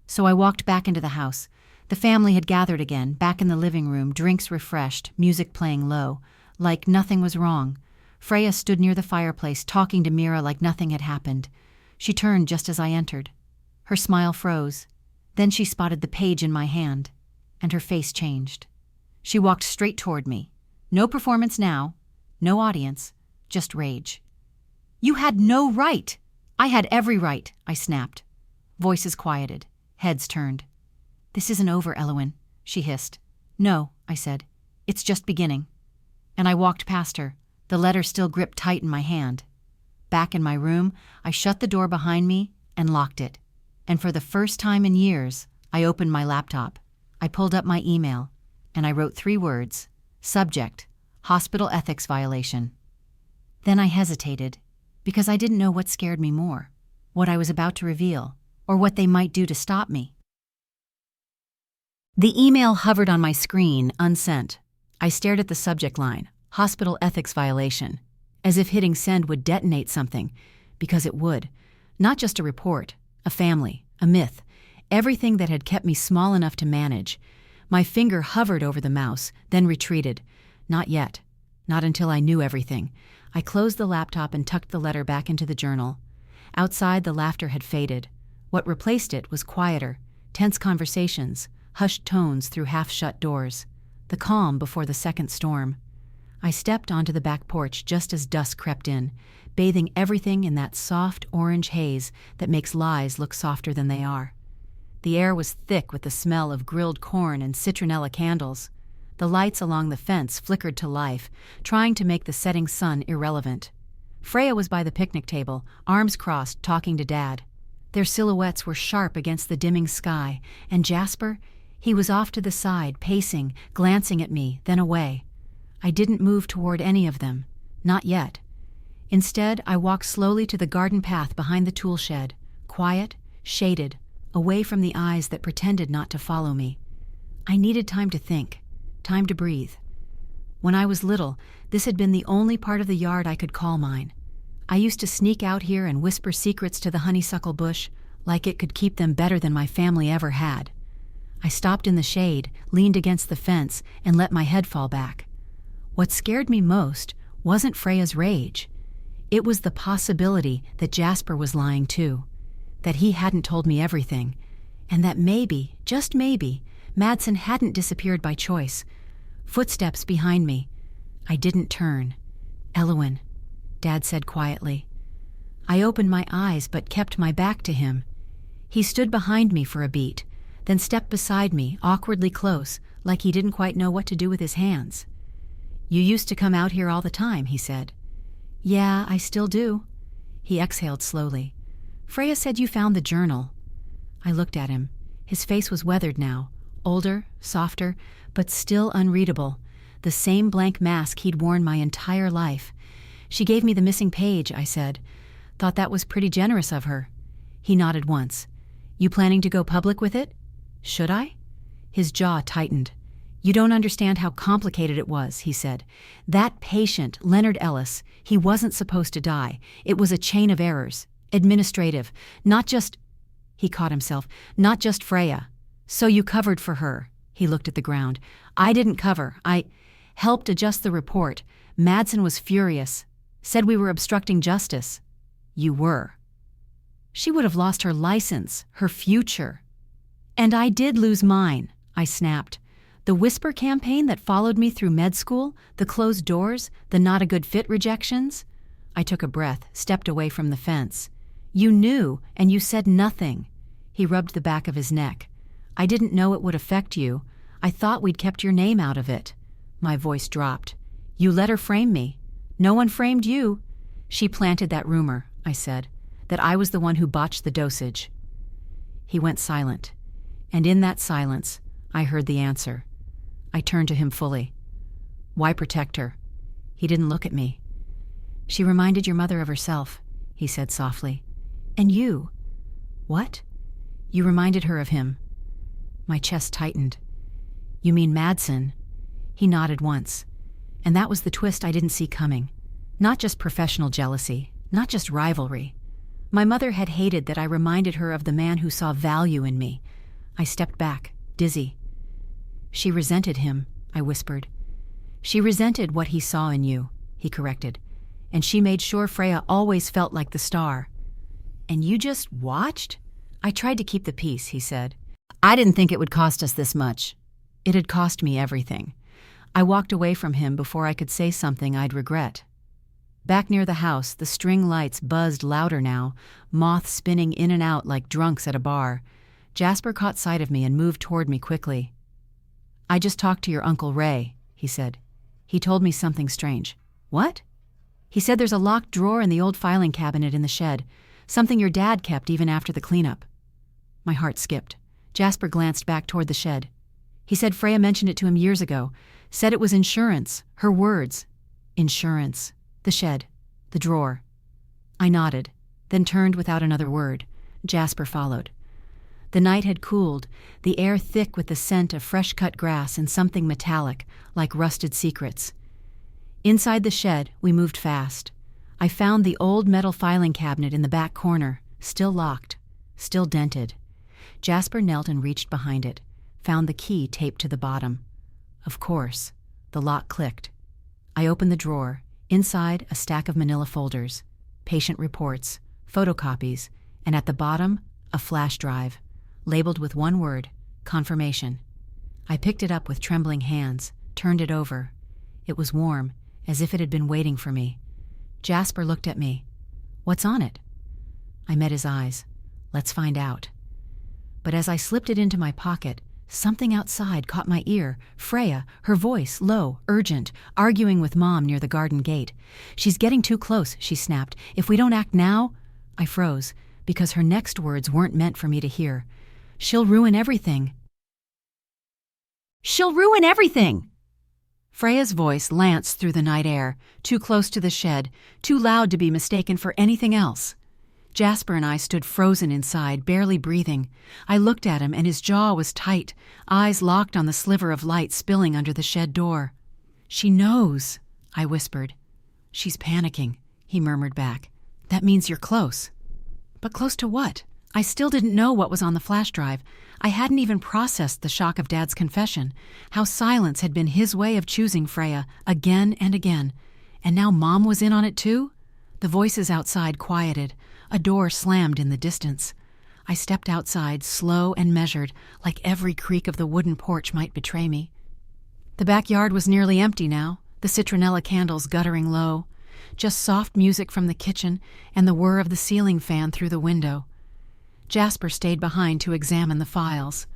So I walked back into the house. The family had gathered again, back in the living room, drinks refreshed, music playing low, like nothing was wrong. Freya stood near the fireplace, talking to Mira like nothing had happened. She turned just as I entered. Her smile froze. Then she spotted the page in my hand, and her face changed. She walked straight toward me. No performance now, no audience, just rage. "You had no right!" "I had every right," I snapped. Voices quieted, heads turned. "This isn't over, Elowen," she hissed. "No," I said. "It's just beginning." And I walked past her, the letter still gripped tight in my hand. Back in my room, I shut the door behind me and locked it. And for the first time in years, I opened my laptop. I pulled up my email, and I wrote 3 words. Subject: hospital ethics violation. Then I hesitated, because I didn't know what scared me more, what I was about to reveal, or what they might do to stop me. The email hovered on my screen, unsent. I stared at the subject line, hospital ethics violation, as if hitting send would detonate something, because it would. Not just a report, a family, a myth, everything that had kept me small enough to manage. My finger hovered over the mouse, then retreated. Not yet. Not until I knew everything. I closed the laptop and tucked the letter back into the journal. Outside, the laughter had faded. What replaced it was quieter, tense conversations, hushed tones through half-shut doors, the calm before the second storm. I stepped onto the back porch just as dusk crept in, bathing everything in that soft orange haze that makes lies look softer than they are. The air was thick with the smell of grilled corn and citronella candles. The lights along the fence flickered to life, trying to make the setting sun irrelevant. Freya was by the picnic table, arms crossed, talking to Dad. Their silhouettes were sharp against the dimming sky, and Jasper, he was off to the side, pacing, glancing at me, then away. I didn't move toward any of them. Not yet. Instead, I walked slowly to the garden path behind the tool shed, quiet, shaded, away from the eyes that pretended not to follow me. I needed time to think, time to breathe. When I was little, this had been the only part of the yard I could call mine. I used to sneak out here and whisper secrets to the honeysuckle bush, like it could keep them better than my family ever had. I stopped in the shade, leaned against the fence, and let my head fall back. What scared me most wasn't Freya's rage. It was the possibility that Jasper was lying too, that he hadn't told me everything, and that maybe, just maybe, Madsen hadn't disappeared by choice. Footsteps behind me. I didn't turn. "Elowen," Dad said quietly. I opened my eyes but kept my back to him. He stood behind me for a beat, then stepped beside me, awkwardly close, like he didn't quite know what to do with his hands. "You used to come out here all the time," he said. "Yeah, I still do." He exhaled slowly. "Freya said you found the journal." I looked at him. His face was weathered now, older, softer, but still unreadable, the same blank mask he'd worn my entire life. "She gave me the missing page," I said. "Thought that was pretty generous of her." He nodded once. "You planning to go public with it?" "Should I?" His jaw tightened. "You don't understand how complicated it was," he said. "That patient, Leonard Ellis, he wasn't supposed to die. It was a chain of errors. Administrative. Not just—" He caught himself. "Not just Freya. So you covered for her." He looked at the ground. "I didn't cover. I helped adjust the report. Madsen was furious. Said we were obstructing justice." "You were." "She would have lost her license, her future." "And I did lose mine," I snapped. "The whisper campaign that followed me through med school, the closed doors, the not a good fit rejections." I took a breath, stepped away from the fence. "You knew, and you said nothing." He rubbed the back of his neck. "I didn't know it would affect you. I thought we'd kept your name out of it." My voice dropped. "You let her frame me. No one framed you." "She planted that rumor," I said, "that I was the one who botched the dosage." He went silent, and in that silence, I heard the answer. I turned to him fully. "Why protect her?" He didn't look at me. "She reminded your mother of herself," he said softly. "And you." "What?" "You reminded her of him." My chest tightened. "You mean Madsen?" He nodded once. And that was the twist I didn't see coming. Not just professional jealousy, not just rivalry. My mother had hated that I reminded her of the man who saw value in me. I stepped back, dizzy. "She resented him," I whispered. "She resented what he saw in you," he corrected. "And she made sure Freya always felt like the star." "And you just watched?" "I tried to keep the peace," he said. "I didn't think it would cost us this much." It had cost me everything. I walked away from him before I could say something I'd regret. Back near the house, the string lights buzzed louder now, moths spinning in and out like drunks at a bar. Jasper caught sight of me and moved toward me quickly. "I just talked to your Uncle Ray," he said. "He told me something strange." "What?" "He said there's a locked drawer in the old filing cabinet in the shed, something your dad kept even after the cleanup." My heart skipped. Jasper glanced back toward the shed. "He said Freya mentioned it to him years ago. Said it was insurance. Her words." "Insurance. The shed." The drawer. I nodded, then turned without another word. Jasper followed. The night had cooled, the air thick with the scent of fresh-cut grass and something metallic, like rusted secrets. Inside the shed, we moved fast. I found the old metal filing cabinet in the back corner, still locked, still dented. Jasper knelt and reached behind it, found the key taped to the bottom. Of course, the lock clicked. I opened the drawer. Inside, a stack of manila folders, patient reports, photocopies, and at the bottom, a flash drive, labeled with one word, confirmation. I picked it up with trembling hands, turned it over. It was warm, as if it had been waiting for me. Jasper looked at me. "What's on it?" I met his eyes. "Let's find out." But as I slipped it into my pocket, something outside caught my ear. Freya, her voice low, urgent, arguing with Mom near the garden gate. "She's getting too close," she snapped. "If we don't act now—" I froze, because her next words weren't meant for me to hear. "She'll ruin everything." "She'll ruin everything!" Freya's voice lanced through the night air, too close to the shed, too loud to be mistaken for anything else. Jasper and I stood frozen inside, barely breathing. I looked at him, and his jaw was tight, eyes locked on the sliver of light spilling under the shed door. "She knows," I whispered. "She's panicking," he murmured back. "That means you're close." But close to what? I still didn't know what was on the flash drive. I hadn't even processed the shock of Dad's confession, how silence had been his way of choosing Freya again and again. And now Mom was in on it too? The voices outside quieted. A door slammed in the distance. I stepped outside, slow and measured, like every creak of the wooden porch might betray me. The backyard was nearly empty now, the citronella candles guttering low. Just soft music from the kitchen and the whir of the ceiling fan through the window. Jasper stayed behind to examine the files.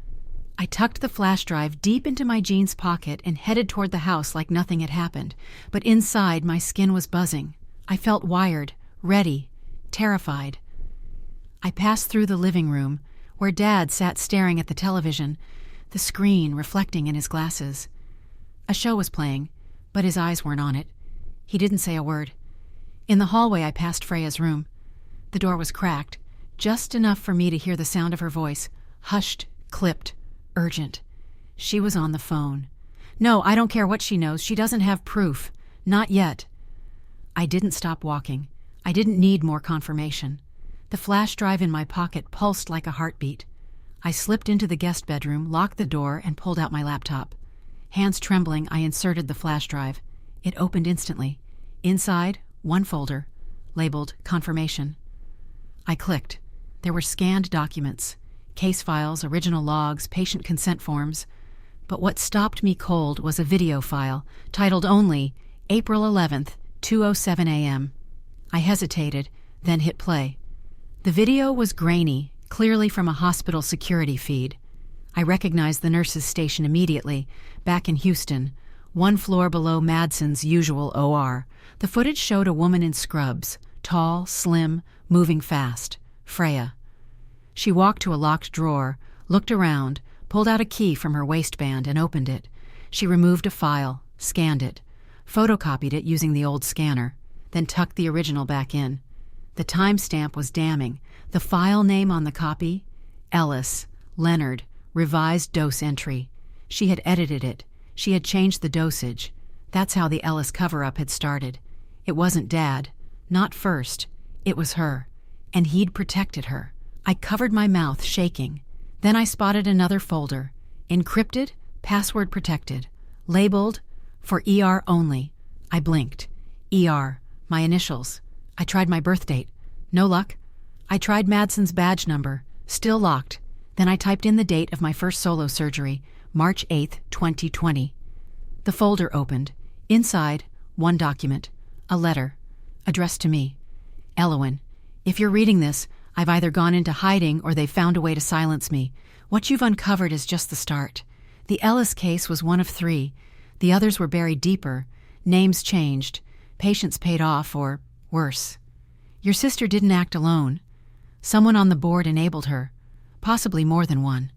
I tucked the flash drive deep into my jeans pocket and headed toward the house like nothing had happened. But inside, my skin was buzzing. I felt wired, ready, terrified. I passed through the living room, where Dad sat staring at the television, the screen reflecting in his glasses. A show was playing, but his eyes weren't on it. He didn't say a word. In the hallway, I passed Freya's room. The door was cracked, just enough for me to hear the sound of her voice, hushed, clipped, urgent. She was on the phone. "No, I don't care what she knows. She doesn't have proof. Not yet." I didn't stop walking. I didn't need more confirmation. The flash drive in my pocket pulsed like a heartbeat. I slipped into the guest bedroom, locked the door, and pulled out my laptop. Hands trembling, I inserted the flash drive. It opened instantly. Inside, one folder, labeled Confirmation. I clicked. There were scanned documents, case files, original logs, patient consent forms. But what stopped me cold was a video file, titled only April 11th, 2:07 a.m. I hesitated, then hit play. The video was grainy, clearly from a hospital security feed. I recognized the nurse's station immediately, back in Houston, one floor below Madsen's usual OR. The footage showed a woman in scrubs, tall, slim, moving fast. Freya. She walked to a locked drawer, looked around, pulled out a key from her waistband and opened it. She removed a file, scanned it, photocopied it using the old scanner, then tucked the original back in. The timestamp was damning. The file name on the copy? Ellis, Leonard, revised dose entry. She had edited it. She had changed the dosage. That's how the Ellis cover-up had started. It wasn't Dad. Not first. It was her. And he'd protected her. I covered my mouth, shaking. Then I spotted another folder. Encrypted, password protected. Labeled, for ER only. I blinked. ER, my initials. I tried my birth date. No luck. I tried Madsen's badge number. Still locked. Then I typed in the date of my first solo surgery, March 8th, 2020. The folder opened. Inside, one document. A letter. Addressed to me. Elowen, if you're reading this, I've either gone into hiding or they've found a way to silence me. What you've uncovered is just the start. The Ellis case was one of 3. The others were buried deeper. Names changed. Patients paid off, or worse. Your sister didn't act alone. Someone on the board enabled her. Possibly more than one.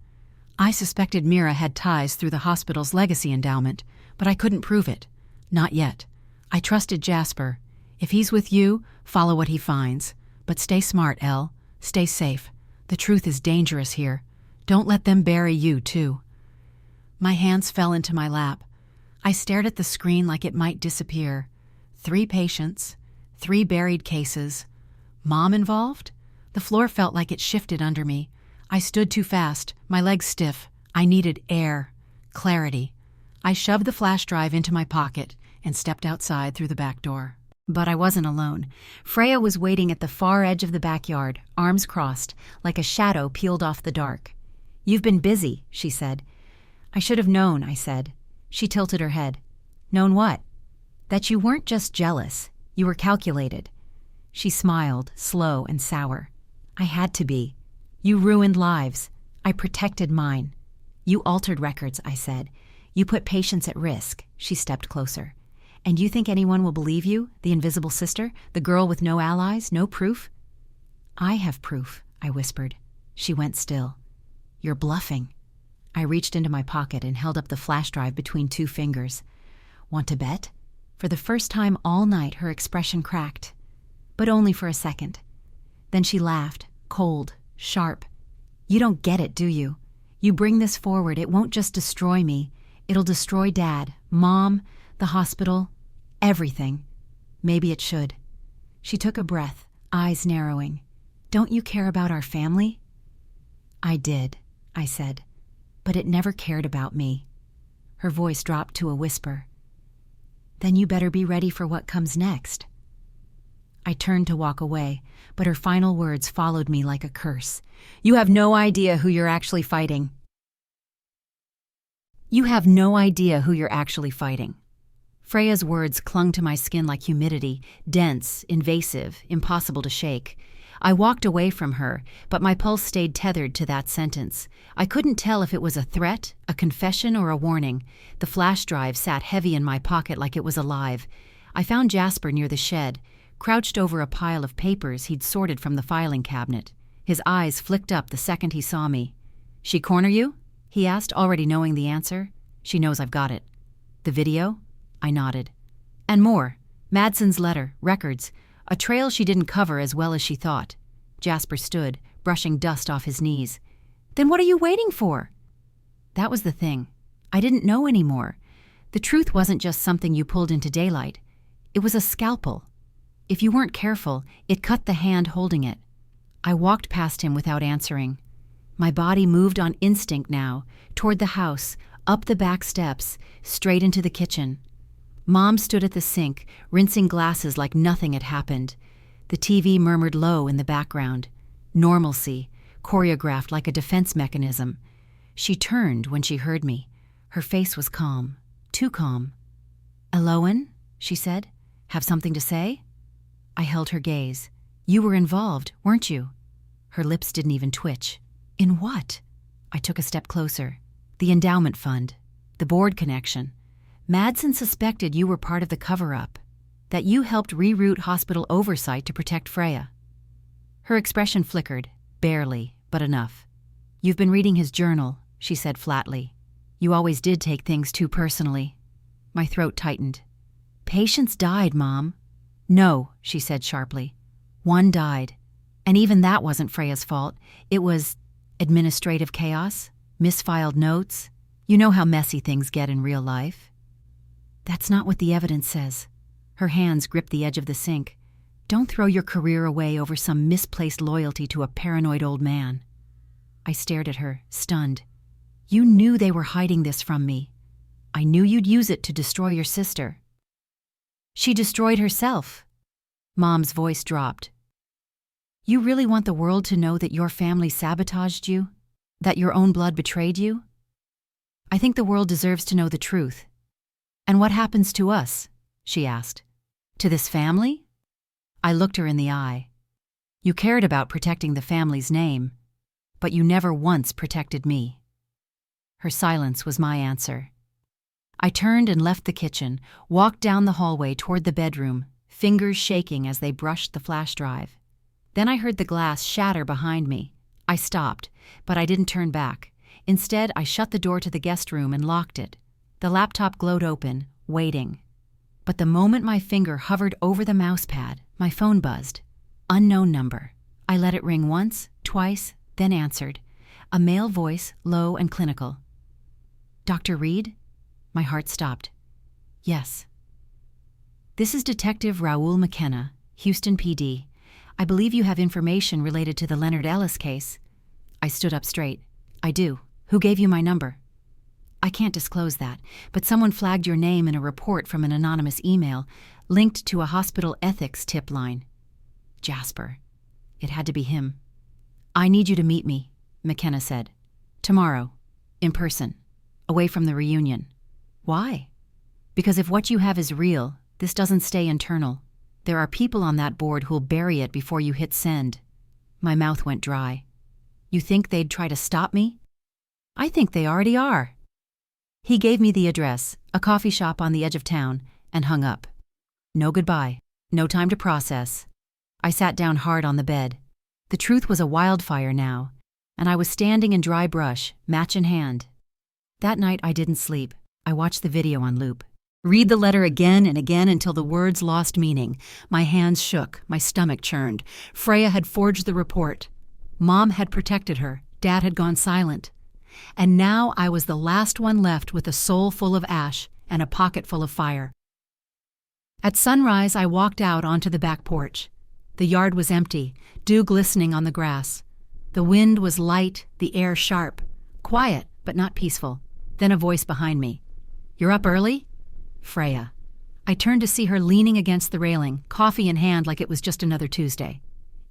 I suspected Mira had ties through the hospital's legacy endowment, but I couldn't prove it. Not yet. I trusted Jasper. If he's with you, follow what he finds. But stay smart, Elle. Stay safe. The truth is dangerous here. Don't let them bury you, too." My hands fell into my lap. I stared at the screen like it might disappear. 3 patients, 3 buried cases. Mom involved? The floor felt like it shifted under me. I stood too fast, my legs stiff. I needed air, clarity. I shoved the flash drive into my pocket and stepped outside through the back door. But I wasn't alone. Freya was waiting at the far edge of the backyard, arms crossed, like a shadow peeled off the dark. "You've been busy," she said. "I should have known," I said. She tilted her head. "Known what?" "That you weren't just jealous. You were calculated." She smiled, slow and sour. "I had to be. You ruined lives. I protected mine." "You altered records," I said. "You put patients at risk." She stepped closer. "And you think anyone will believe you, the invisible sister, the girl with no allies, no proof?" "I have proof," I whispered. She went still. "You're bluffing." I reached into my pocket and held up the flash drive between 2 fingers. "Want to bet?" For the first time all night, her expression cracked. But only for a second. Then she laughed, cold, sharp. "You don't get it, do you? You bring this forward, it won't just destroy me. It'll destroy Dad, Mom, the hospital, everything. Maybe it should." She took a breath, eyes narrowing. "Don't you care about our family?" "I did," I said, "but it never cared about me." Her voice dropped to a whisper. "Then you better be ready for what comes next." I turned to walk away, but her final words followed me like a curse. "You have no idea who you're actually fighting." "You have no idea who you're actually fighting." Freya's words clung to my skin like humidity, dense, invasive, impossible to shake. I walked away from her, but my pulse stayed tethered to that sentence. I couldn't tell if it was a threat, a confession, or a warning. The flash drive sat heavy in my pocket like it was alive. I found Jasper near the shed, crouched over a pile of papers he'd sorted from the filing cabinet. His eyes flicked up the second he saw me. "She corner you?" he asked, already knowing the answer. "She knows I've got it." "The video?" I nodded. "And more. Madsen's letter, records. A trail she didn't cover as well as she thought." Jasper stood, brushing dust off his knees. "Then what are you waiting for?" That was the thing. I didn't know anymore. The truth wasn't just something you pulled into daylight. It was a scalpel. If you weren't careful, it cut the hand holding it. I walked past him without answering. My body moved on instinct now, toward the house, up the back steps, straight into the kitchen. Mom stood at the sink, rinsing glasses like nothing had happened. The TV murmured low in the background. Normalcy, choreographed like a defense mechanism. She turned when she heard me. Her face was calm, too calm. "Elowen," she said, "have something to say?" I held her gaze. "You were involved, weren't you?" Her lips didn't even twitch. "In what?" I took a step closer. "The endowment fund. The board connection. Madsen suspected you were part of the cover-up. That you helped reroute hospital oversight to protect Freya." Her expression flickered, barely, but enough. "You've been reading his journal," she said flatly. "You always did take things too personally." My throat tightened. "Patients died, Mom." "No," she said sharply. "One died. And even that wasn't Freya's fault. It was administrative chaos, misfiled notes. You know how messy things get in real life." "That's not what the evidence says." Her hands gripped the edge of the sink. "Don't throw your career away over some misplaced loyalty to a paranoid old man." I stared at her, stunned. "You knew they were hiding this from me. I knew you'd use it to destroy your sister." "She destroyed herself." Mom's voice dropped. "You really want the world to know that your family sabotaged you? That your own blood betrayed you?" "I think the world deserves to know the truth." "And what happens to us?" she asked. "To this family?" I looked her in the eye. "You cared about protecting the family's name, but you never once protected me." Her silence was my answer. I turned and left the kitchen, walked down the hallway toward the bedroom, fingers shaking as they brushed the flash drive. Then I heard the glass shatter behind me. I stopped, but I didn't turn back. Instead, I shut the door to the guest room and locked it. The laptop glowed open, waiting. But the moment my finger hovered over the mouse pad, my phone buzzed. Unknown number. I let it ring once, twice, then answered. A male voice, low and clinical. Dr. Reed? My heart stopped. Yes. This is Detective Raoul McKenna, Houston PD. I believe you have information related to the Leonard Ellis case. I stood up straight. I do. Who gave you my number? I can't disclose that, but someone flagged your name in a report from an anonymous email linked to a hospital ethics tip line. Jasper. It had to be him. I need you to meet me, McKenna said. Tomorrow. In person. Away from the reunion. Why? Because if what you have is real, this doesn't stay internal. There are people on that board who'll bury it before you hit send. My mouth went dry. You think they'd try to stop me? I think they already are. He gave me the address, a coffee shop on the edge of town, and hung up. No goodbye. No time to process. I sat down hard on the bed. The truth was a wildfire now, and I was standing in dry brush, match in hand. That night I didn't sleep. I watched the video on loop. Read the letter again and again until the words lost meaning. My hands shook, my stomach churned. Freya had forged the report. Mom had protected her. Dad had gone silent. And now I was the last one left with a soul full of ash and a pocket full of fire. At sunrise, I walked out onto the back porch. The yard was empty, dew glistening on the grass. The wind was light, the air sharp. Quiet, but not peaceful. Then a voice behind me. You're up early? Freya. I turned to see her leaning against the railing, coffee in hand like it was just another Tuesday.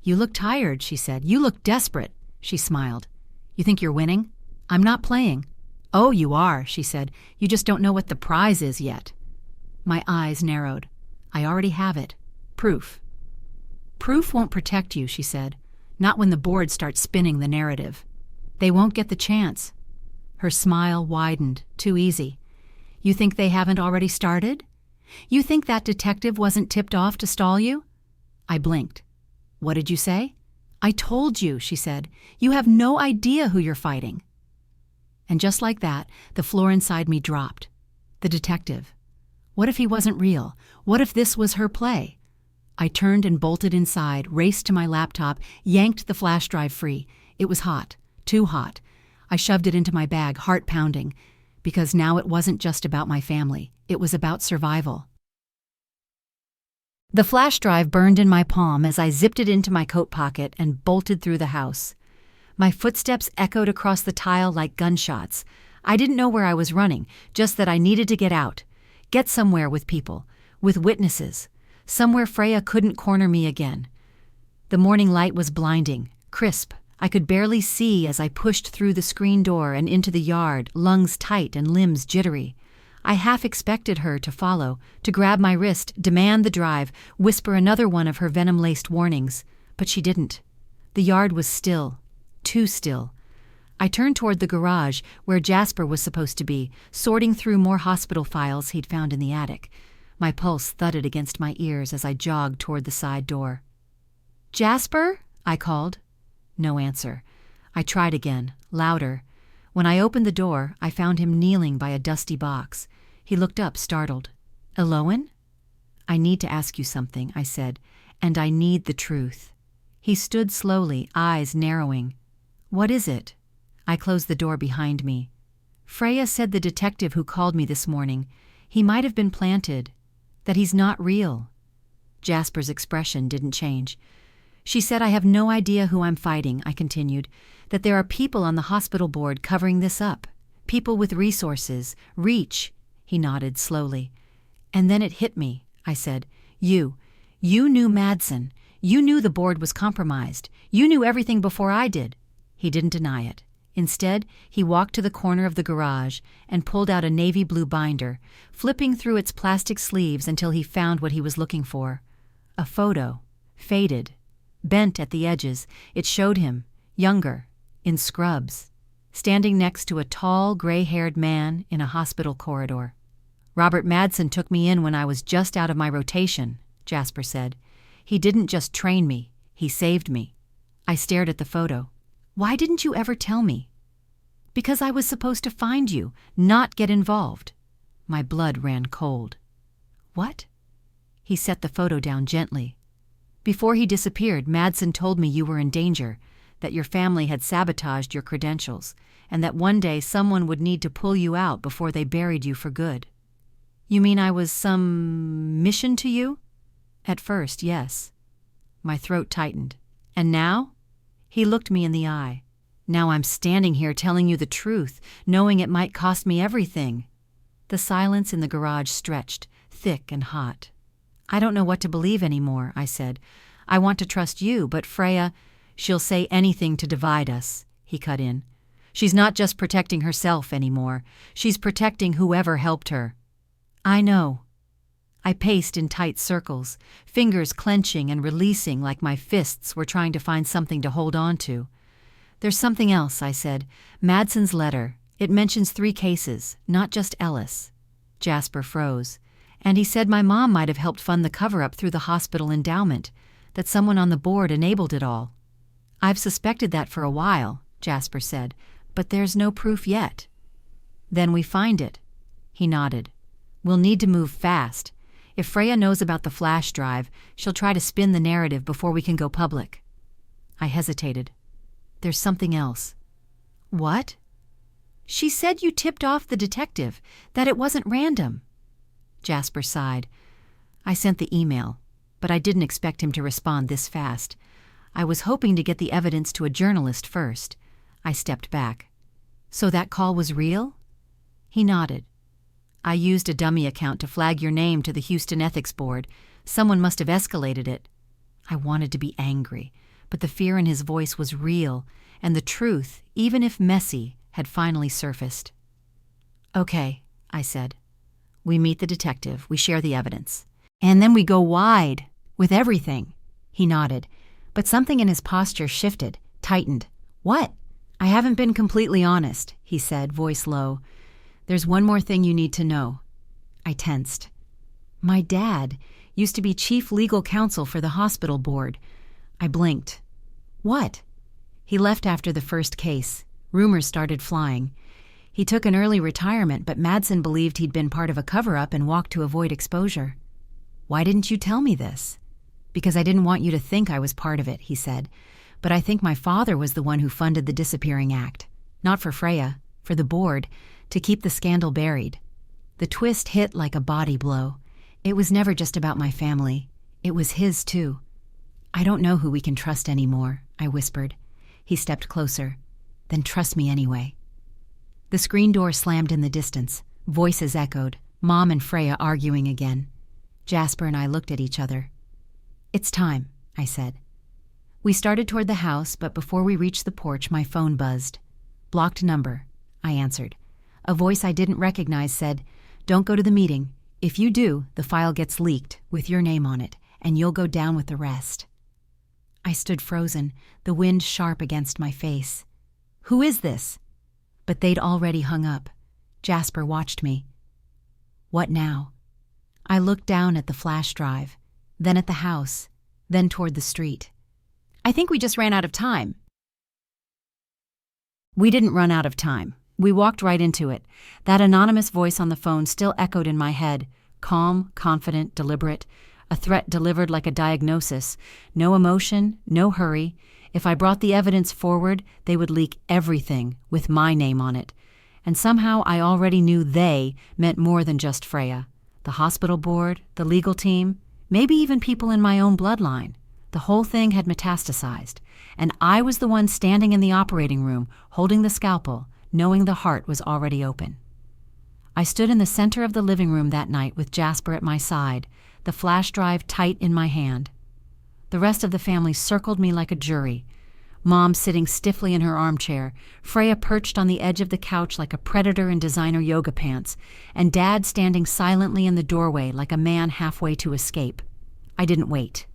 You look tired, she said. You look desperate. She smiled. You think you're winning? I'm not playing. Oh, you are, she said. You just don't know what the prize is yet. My eyes narrowed. I already have it. Proof. Proof won't protect you, she said. Not when the board starts spinning the narrative. They won't get the chance. Her smile widened. Too easy. You think they haven't already started? You think that detective wasn't tipped off to stall you? I blinked. What did you say? I told you, she said. You have no idea who you're fighting. And just like that, the floor inside me dropped. The detective. What if he wasn't real? What if this was her play? I turned and bolted inside, raced to my laptop, yanked the flash drive free. It was hot. Too hot. I shoved it into my bag, heart pounding, because now it wasn't just about my family. It was about survival. The flash drive burned in my palm as I zipped it into my coat pocket and bolted through the house. My footsteps echoed across the tile like gunshots. I didn't know where I was running, just that I needed to get out. Get somewhere with people, with witnesses. Somewhere Freya couldn't corner me again. The morning light was blinding, crisp. I could barely see as I pushed through the screen door and into the yard, lungs tight and limbs jittery. I half expected her to follow, to grab my wrist, demand the drive, whisper another one of her venom-laced warnings. But she didn't. The yard was still. Too still. I turned toward the garage, where Jasper was supposed to be, sorting through more hospital files he'd found in the attic. My pulse thudded against my ears as I jogged toward the side door. Jasper? I called. No answer. I tried again, louder. When I opened the door, I found him kneeling by a dusty box. He looked up, startled. Elowen? I need to ask you something, I said, and I need the truth. He stood slowly, eyes narrowing. What is it? I closed the door behind me. Freya said the detective who called me this morning, he might have been planted, that he's not real. Jasper's expression didn't change. She said I have no idea who I'm fighting, I continued, that there are people on the hospital board covering this up, people with resources, reach. He nodded slowly. And then it hit me, I said. You knew Madsen. You knew the board was compromised. You knew everything before I did. He didn't deny it. Instead, he walked to the corner of the garage and pulled out a navy blue binder, flipping through its plastic sleeves until he found what he was looking for. A photo, faded, bent at the edges. It showed him, younger, in scrubs, standing next to a tall, gray-haired man in a hospital corridor. Robert Madsen took me in when I was just out of my rotation, Jasper said. He didn't just train me, he saved me. I stared at the photo. Why didn't you ever tell me? Because I was supposed to find you, not get involved. My blood ran cold. What? He set the photo down gently. Before he disappeared, Madsen told me you were in danger, that your family had sabotaged your credentials, and that one day someone would need to pull you out before they buried you for good. You mean I was some mission to you? At first, yes. My throat tightened. And now? He looked me in the eye. Now I'm standing here telling you the truth, knowing it might cost me everything. The silence in the garage stretched, thick and hot. I don't know what to believe anymore, I said. I want to trust you, but Freya, she'll say anything to divide us, he cut in. She's not just protecting herself anymore. She's protecting whoever helped her. I know. I paced in tight circles, fingers clenching and releasing like my fists were trying to find something to hold on to. There's something else, I said. Madsen's letter. It mentions 3 cases, not just Ellis. Jasper froze. And he said my mom might have helped fund the cover-up through the hospital endowment, that someone on the board enabled it all. I've suspected that for a while, Jasper said, but there's no proof yet. Then we find it. He nodded. We'll need to move fast. If Freya knows about the flash drive, she'll try to spin the narrative before we can go public. I hesitated. There's something else. What? She said you tipped off the detective, that it wasn't random. Jasper sighed. I sent the email, but I didn't expect him to respond this fast. I was hoping to get the evidence to a journalist first. I stepped back. So that call was real? He nodded. I used a dummy account to flag your name to the Houston Ethics Board. Someone must have escalated it. I wanted to be angry, but the fear in his voice was real, and the truth, even if messy, had finally surfaced. Okay, I said. We meet the detective, we share the evidence. And then we go wide, with everything. He nodded, but something in his posture shifted, tightened. What? I haven't been completely honest, he said, voice low. There's one more thing you need to know. I tensed. My dad used to be chief legal counsel for the hospital board. I blinked. What? He left after the first case. Rumors started flying. He took an early retirement, but Madsen believed he'd been part of a cover-up and walked to avoid exposure. Why didn't you tell me this? Because I didn't want you to think I was part of it, he said. But I think my father was the one who funded the disappearing act. Not for Freya, for the board, to keep the scandal buried. The twist hit like a body blow. It was never just about my family. It was his, too. I don't know who we can trust anymore, I whispered. He stepped closer. Then trust me anyway. The screen door slammed in the distance. Voices echoed, Mom and Freya arguing again. Jasper and I looked at each other. It's time, I said. We started toward the house, but before we reached the porch, my phone buzzed. Blocked number, I answered. A voice I didn't recognize said, Don't go to the meeting. If you do, the file gets leaked, with your name on it, and you'll go down with the rest. I stood frozen, the wind sharp against my face. Who is this? But they'd already hung up. Jasper watched me. What now? I looked down at the flash drive, then at the house, then toward the street. I think we just ran out of time. We didn't run out of time. We walked right into it. That anonymous voice on the phone still echoed in my head, calm, confident, deliberate, a threat delivered like a diagnosis. No emotion, no hurry. If I brought the evidence forward, they would leak everything with my name on it. And somehow I already knew they meant more than just Freya. The hospital board, the legal team, maybe even people in my own bloodline. The whole thing had metastasized, and I was the one standing in the operating room, holding the scalpel, knowing the heart was already open. I stood in the center of the living room that night with Jasper at my side, the flash drive tight in my hand. The rest of the family circled me like a jury. Mom sitting stiffly in her armchair, Freya perched on the edge of the couch like a predator in designer yoga pants, and Dad standing silently in the doorway like a man halfway to escape. I didn't wait.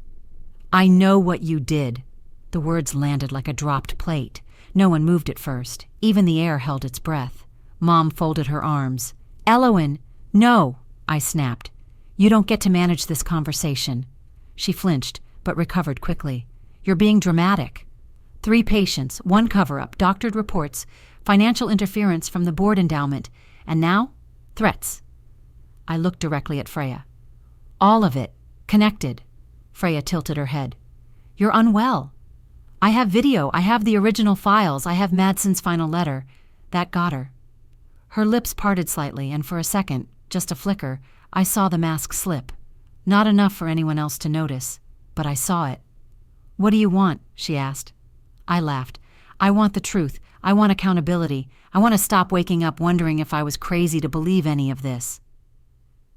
I know what you did. The words landed like a dropped plate. No one moved at first. Even the air held its breath. Mom folded her arms. Elowen! No! I snapped. You don't get to manage this conversation. She flinched, but recovered quickly. You're being dramatic. 3 patients, 1 cover-up, doctored reports, financial interference from the board endowment, and now, threats. I looked directly at Freya. All of it. Connected. Freya tilted her head. You're unwell. I have video. I have the original files. I have Madsen's final letter. That got her. Her lips parted slightly, and for a second, just a flicker, I saw the mask slip. Not enough for anyone else to notice, but I saw it. What do you want? She asked. I laughed. I want the truth. I want accountability. I want to stop waking up wondering if I was crazy to believe any of this.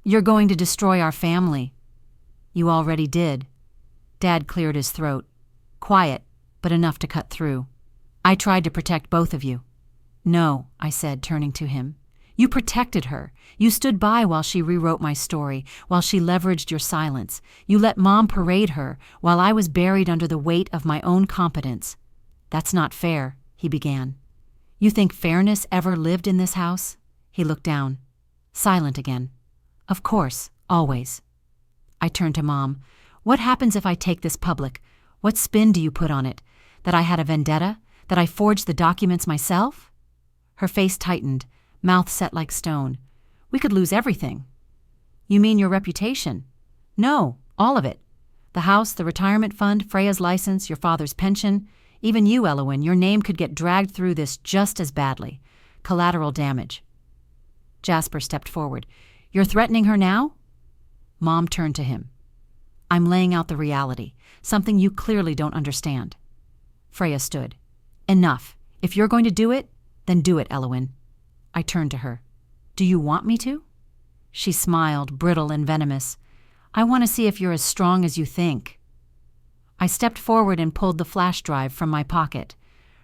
You're going to destroy our family. You already did. Dad cleared his throat. Quiet, but enough to cut through. I tried to protect both of you. No, I said, turning to him. You protected her. You stood by while she rewrote my story, while she leveraged your silence. You let Mom parade her while I was buried under the weight of my own competence. That's not fair, he began. You think fairness ever lived in this house? He looked down. Silent again. Of course, always. I turned to Mom. What happens if I take this public? What spin do you put on it? That I had a vendetta? That I forged the documents myself? Her face tightened, mouth set like stone. We could lose everything. You mean your reputation? No, all of it. The house, the retirement fund, Freya's license, your father's pension. Even you, Elowen, your name could get dragged through this just as badly. Collateral damage. Jasper stepped forward. You're threatening her now? Mom turned to him. I'm laying out the reality, something you clearly don't understand. Freya stood. Enough. If you're going to do it, then do it, Elowen. I turned to her. Do you want me to? She smiled, brittle and venomous. I want to see if you're as strong as you think. I stepped forward and pulled the flash drive from my pocket.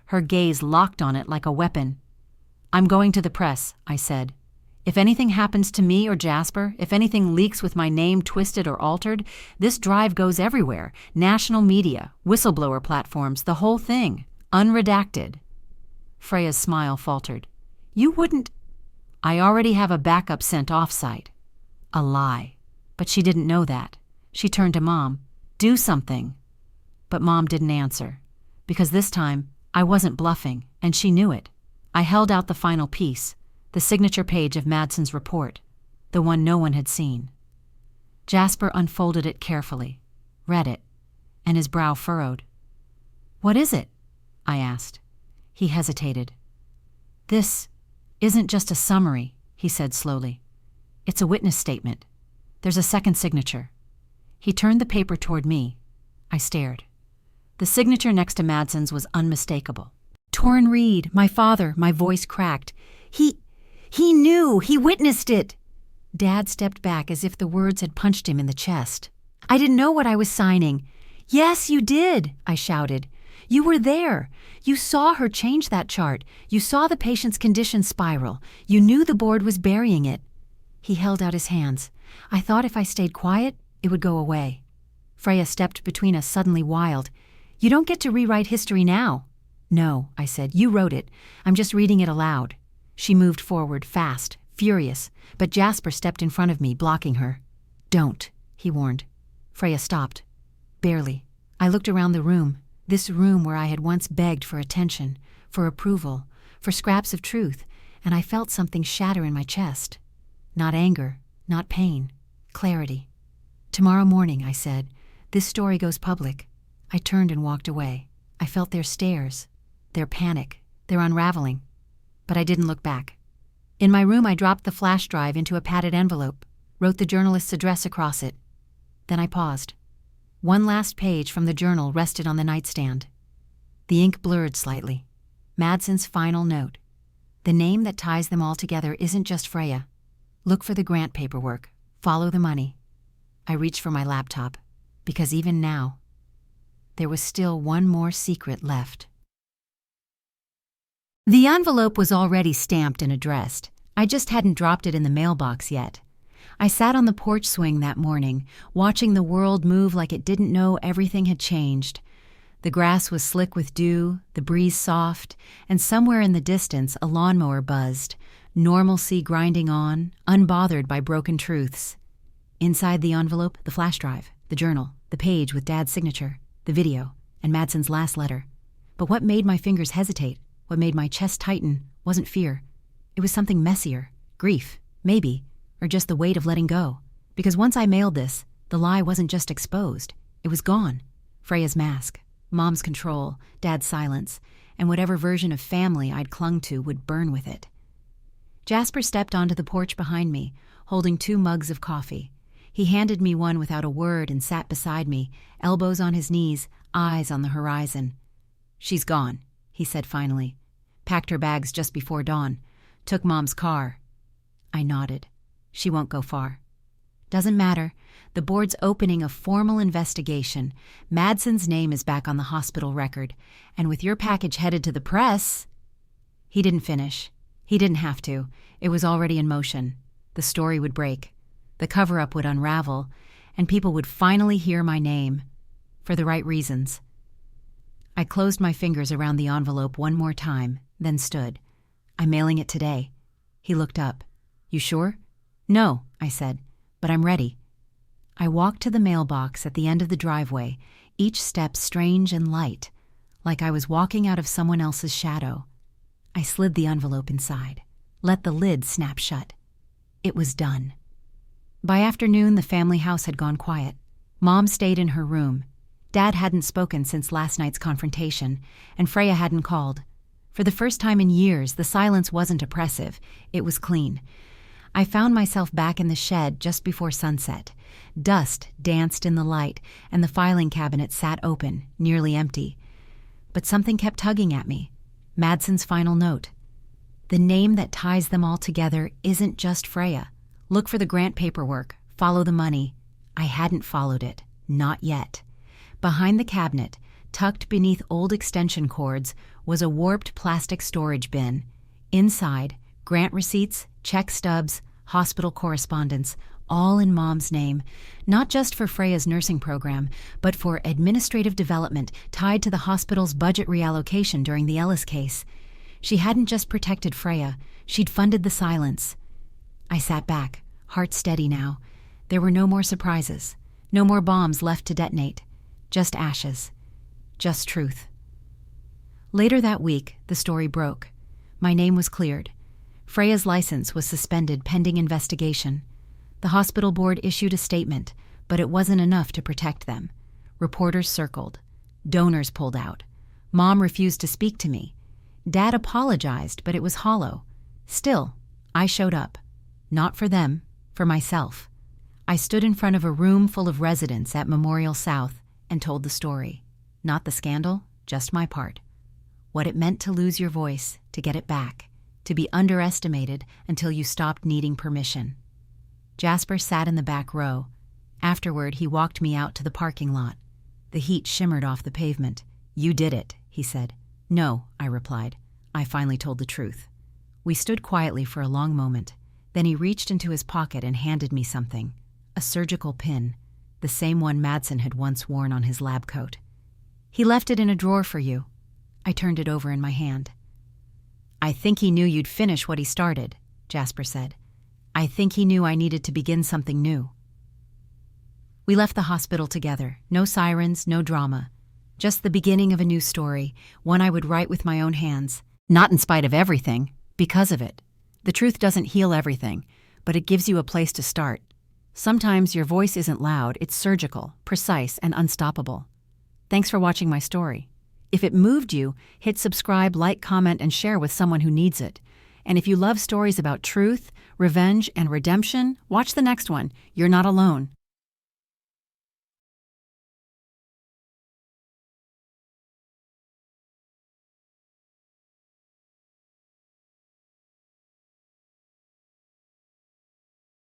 Her gaze locked on it like a weapon. I'm going to the press, I said. If anything happens to me or Jasper, if anything leaks with my name twisted or altered, this drive goes everywhere. National media, whistleblower platforms, the whole thing. Unredacted. Freya's smile faltered. You wouldn't... I already have a backup sent off-site. A lie. But she didn't know that. She turned to Mom. Do something. But Mom didn't answer. Because this time, I wasn't bluffing, and she knew it. I held out the final piece, the signature page of Madsen's report, the one no one had seen. Jasper unfolded it carefully, read it, and his brow furrowed. What is it? I asked. He hesitated. This isn't just a summary, he said slowly. It's a witness statement. There's a second signature. He turned the paper toward me. I stared. The signature next to Madsen's was unmistakable. Torrin Reed, my father, my voice cracked. He knew, he witnessed it. Dad stepped back as if the words had punched him in the chest. I didn't know what I was signing. Yes, you did, I shouted. You were there. You saw her change that chart. You saw the patient's condition spiral. You knew the board was burying it. He held out his hands. I thought if I stayed quiet, it would go away. Freya stepped between us, suddenly wild. You don't get to rewrite history now. No, I said. You wrote it. I'm just reading it aloud. She moved forward, fast, furious, but Jasper stepped in front of me, blocking her. Don't, he warned. Freya stopped. Barely. I looked around the room. This room where I had once begged for attention, for approval, for scraps of truth, and I felt something shatter in my chest. Not anger, not pain, clarity. Tomorrow morning, I said, this story goes public. I turned and walked away. I felt their stares, their panic, their unraveling. But I didn't look back. In my room, I dropped the flash drive into a padded envelope, wrote the journalist's address across it. Then I paused. One last page from the journal rested on the nightstand. The ink blurred slightly. Madsen's final note. The name that ties them all together isn't just Freya. Look for the grant paperwork. Follow the money. I reached for my laptop, because even now, there was still one more secret left. The envelope was already stamped and addressed. I just hadn't dropped it in the mailbox yet. I sat on the porch swing that morning, watching the world move like it didn't know everything had changed. The grass was slick with dew, the breeze soft, and somewhere in the distance a lawnmower buzzed, normalcy grinding on, unbothered by broken truths. Inside the envelope, the flash drive, the journal, the page with Dad's signature, the video, and Madsen's last letter. But what made my fingers hesitate, what made my chest tighten, wasn't fear. It was something messier, grief, maybe, or just the weight of letting go. Because once I mailed this, The lie wasn't just exposed, it was gone. Freya's mask, Mom's control, Dad's silence, and whatever version of family I'd clung to would burn with it. Jasper stepped onto the porch behind me, holding 2 mugs of coffee. He handed me one without a word and sat beside me, elbows on his knees, eyes on the horizon. "She's gone," he said finally. "Packed her bags just before dawn. Took Mom's car." I nodded. "She won't go far." "Doesn't matter. The board's opening a formal investigation. Madsen's name is back on the hospital record. And with your package headed to the press—" He didn't finish. He didn't have to. It was already in motion. The story would break. The cover-up would unravel. And people would finally hear my name. For the right reasons. I closed my fingers around the envelope one more time, then stood. "I'm mailing it today." He looked up. "You sure?" "No," I said, "but I'm ready." I walked to the mailbox at the end of the driveway, each step strange and light, like I was walking out of someone else's shadow. I slid the envelope inside, let the lid snap shut. It was done. By afternoon, the family house had gone quiet. Mom stayed in her room. Dad hadn't spoken since last night's confrontation, and Freya hadn't called. For the first time in years, the silence wasn't oppressive. It was clean. I found myself back in the shed just before sunset. Dust danced in the light, and the filing cabinet sat open, nearly empty. But something kept tugging at me. Madsen's final note. The name that ties them all together isn't just Freya. Look for the grant paperwork. Follow the money. I hadn't followed it. Not yet. Behind the cabinet, tucked beneath old extension cords, was a warped plastic storage bin. Inside, grant receipts, check stubs, hospital correspondence, all in Mom's name, not just for Freya's nursing program, but for administrative development tied to the hospital's budget reallocation during the Ellis case. She hadn't just protected Freya, she'd funded the silence. I sat back, heart steady now. There were no more surprises, no more bombs left to detonate. Just ashes. Just truth. Later that week, the story broke. My name was cleared. Freya's license was suspended pending investigation. The hospital board issued a statement, but it wasn't enough to protect them. Reporters circled. Donors pulled out. Mom refused to speak to me. Dad apologized, but it was hollow. Still, I showed up. Not for them, for myself. I stood in front of a room full of residents at Memorial South and told the story. Not the scandal, just my part. What it meant to lose your voice, to get it back, to be underestimated until you stopped needing permission. Jasper sat in the back row. Afterward, he walked me out to the parking lot. The heat shimmered off the pavement. "You did it," he said. "No," I replied. I finally told the truth. We stood quietly for a long moment. Then he reached into his pocket and handed me something. A surgical pin, the same one Madsen had once worn on his lab coat. "He left it in a drawer for you." I turned it over in my hand. "I think he knew you'd finish what he started," Jasper said. "I think he knew I needed to begin something new." We left the hospital together. No sirens, no drama. Just the beginning of a new story, one I would write with my own hands. Not in spite of everything, because of it. The truth doesn't heal everything, but it gives you a place to start. Sometimes your voice isn't loud, it's surgical, precise, and unstoppable. Thanks for watching my story. If it moved you, hit subscribe, like, comment, and share with someone who needs it. And if you love stories about truth, revenge, and redemption, watch the next one. You're not alone.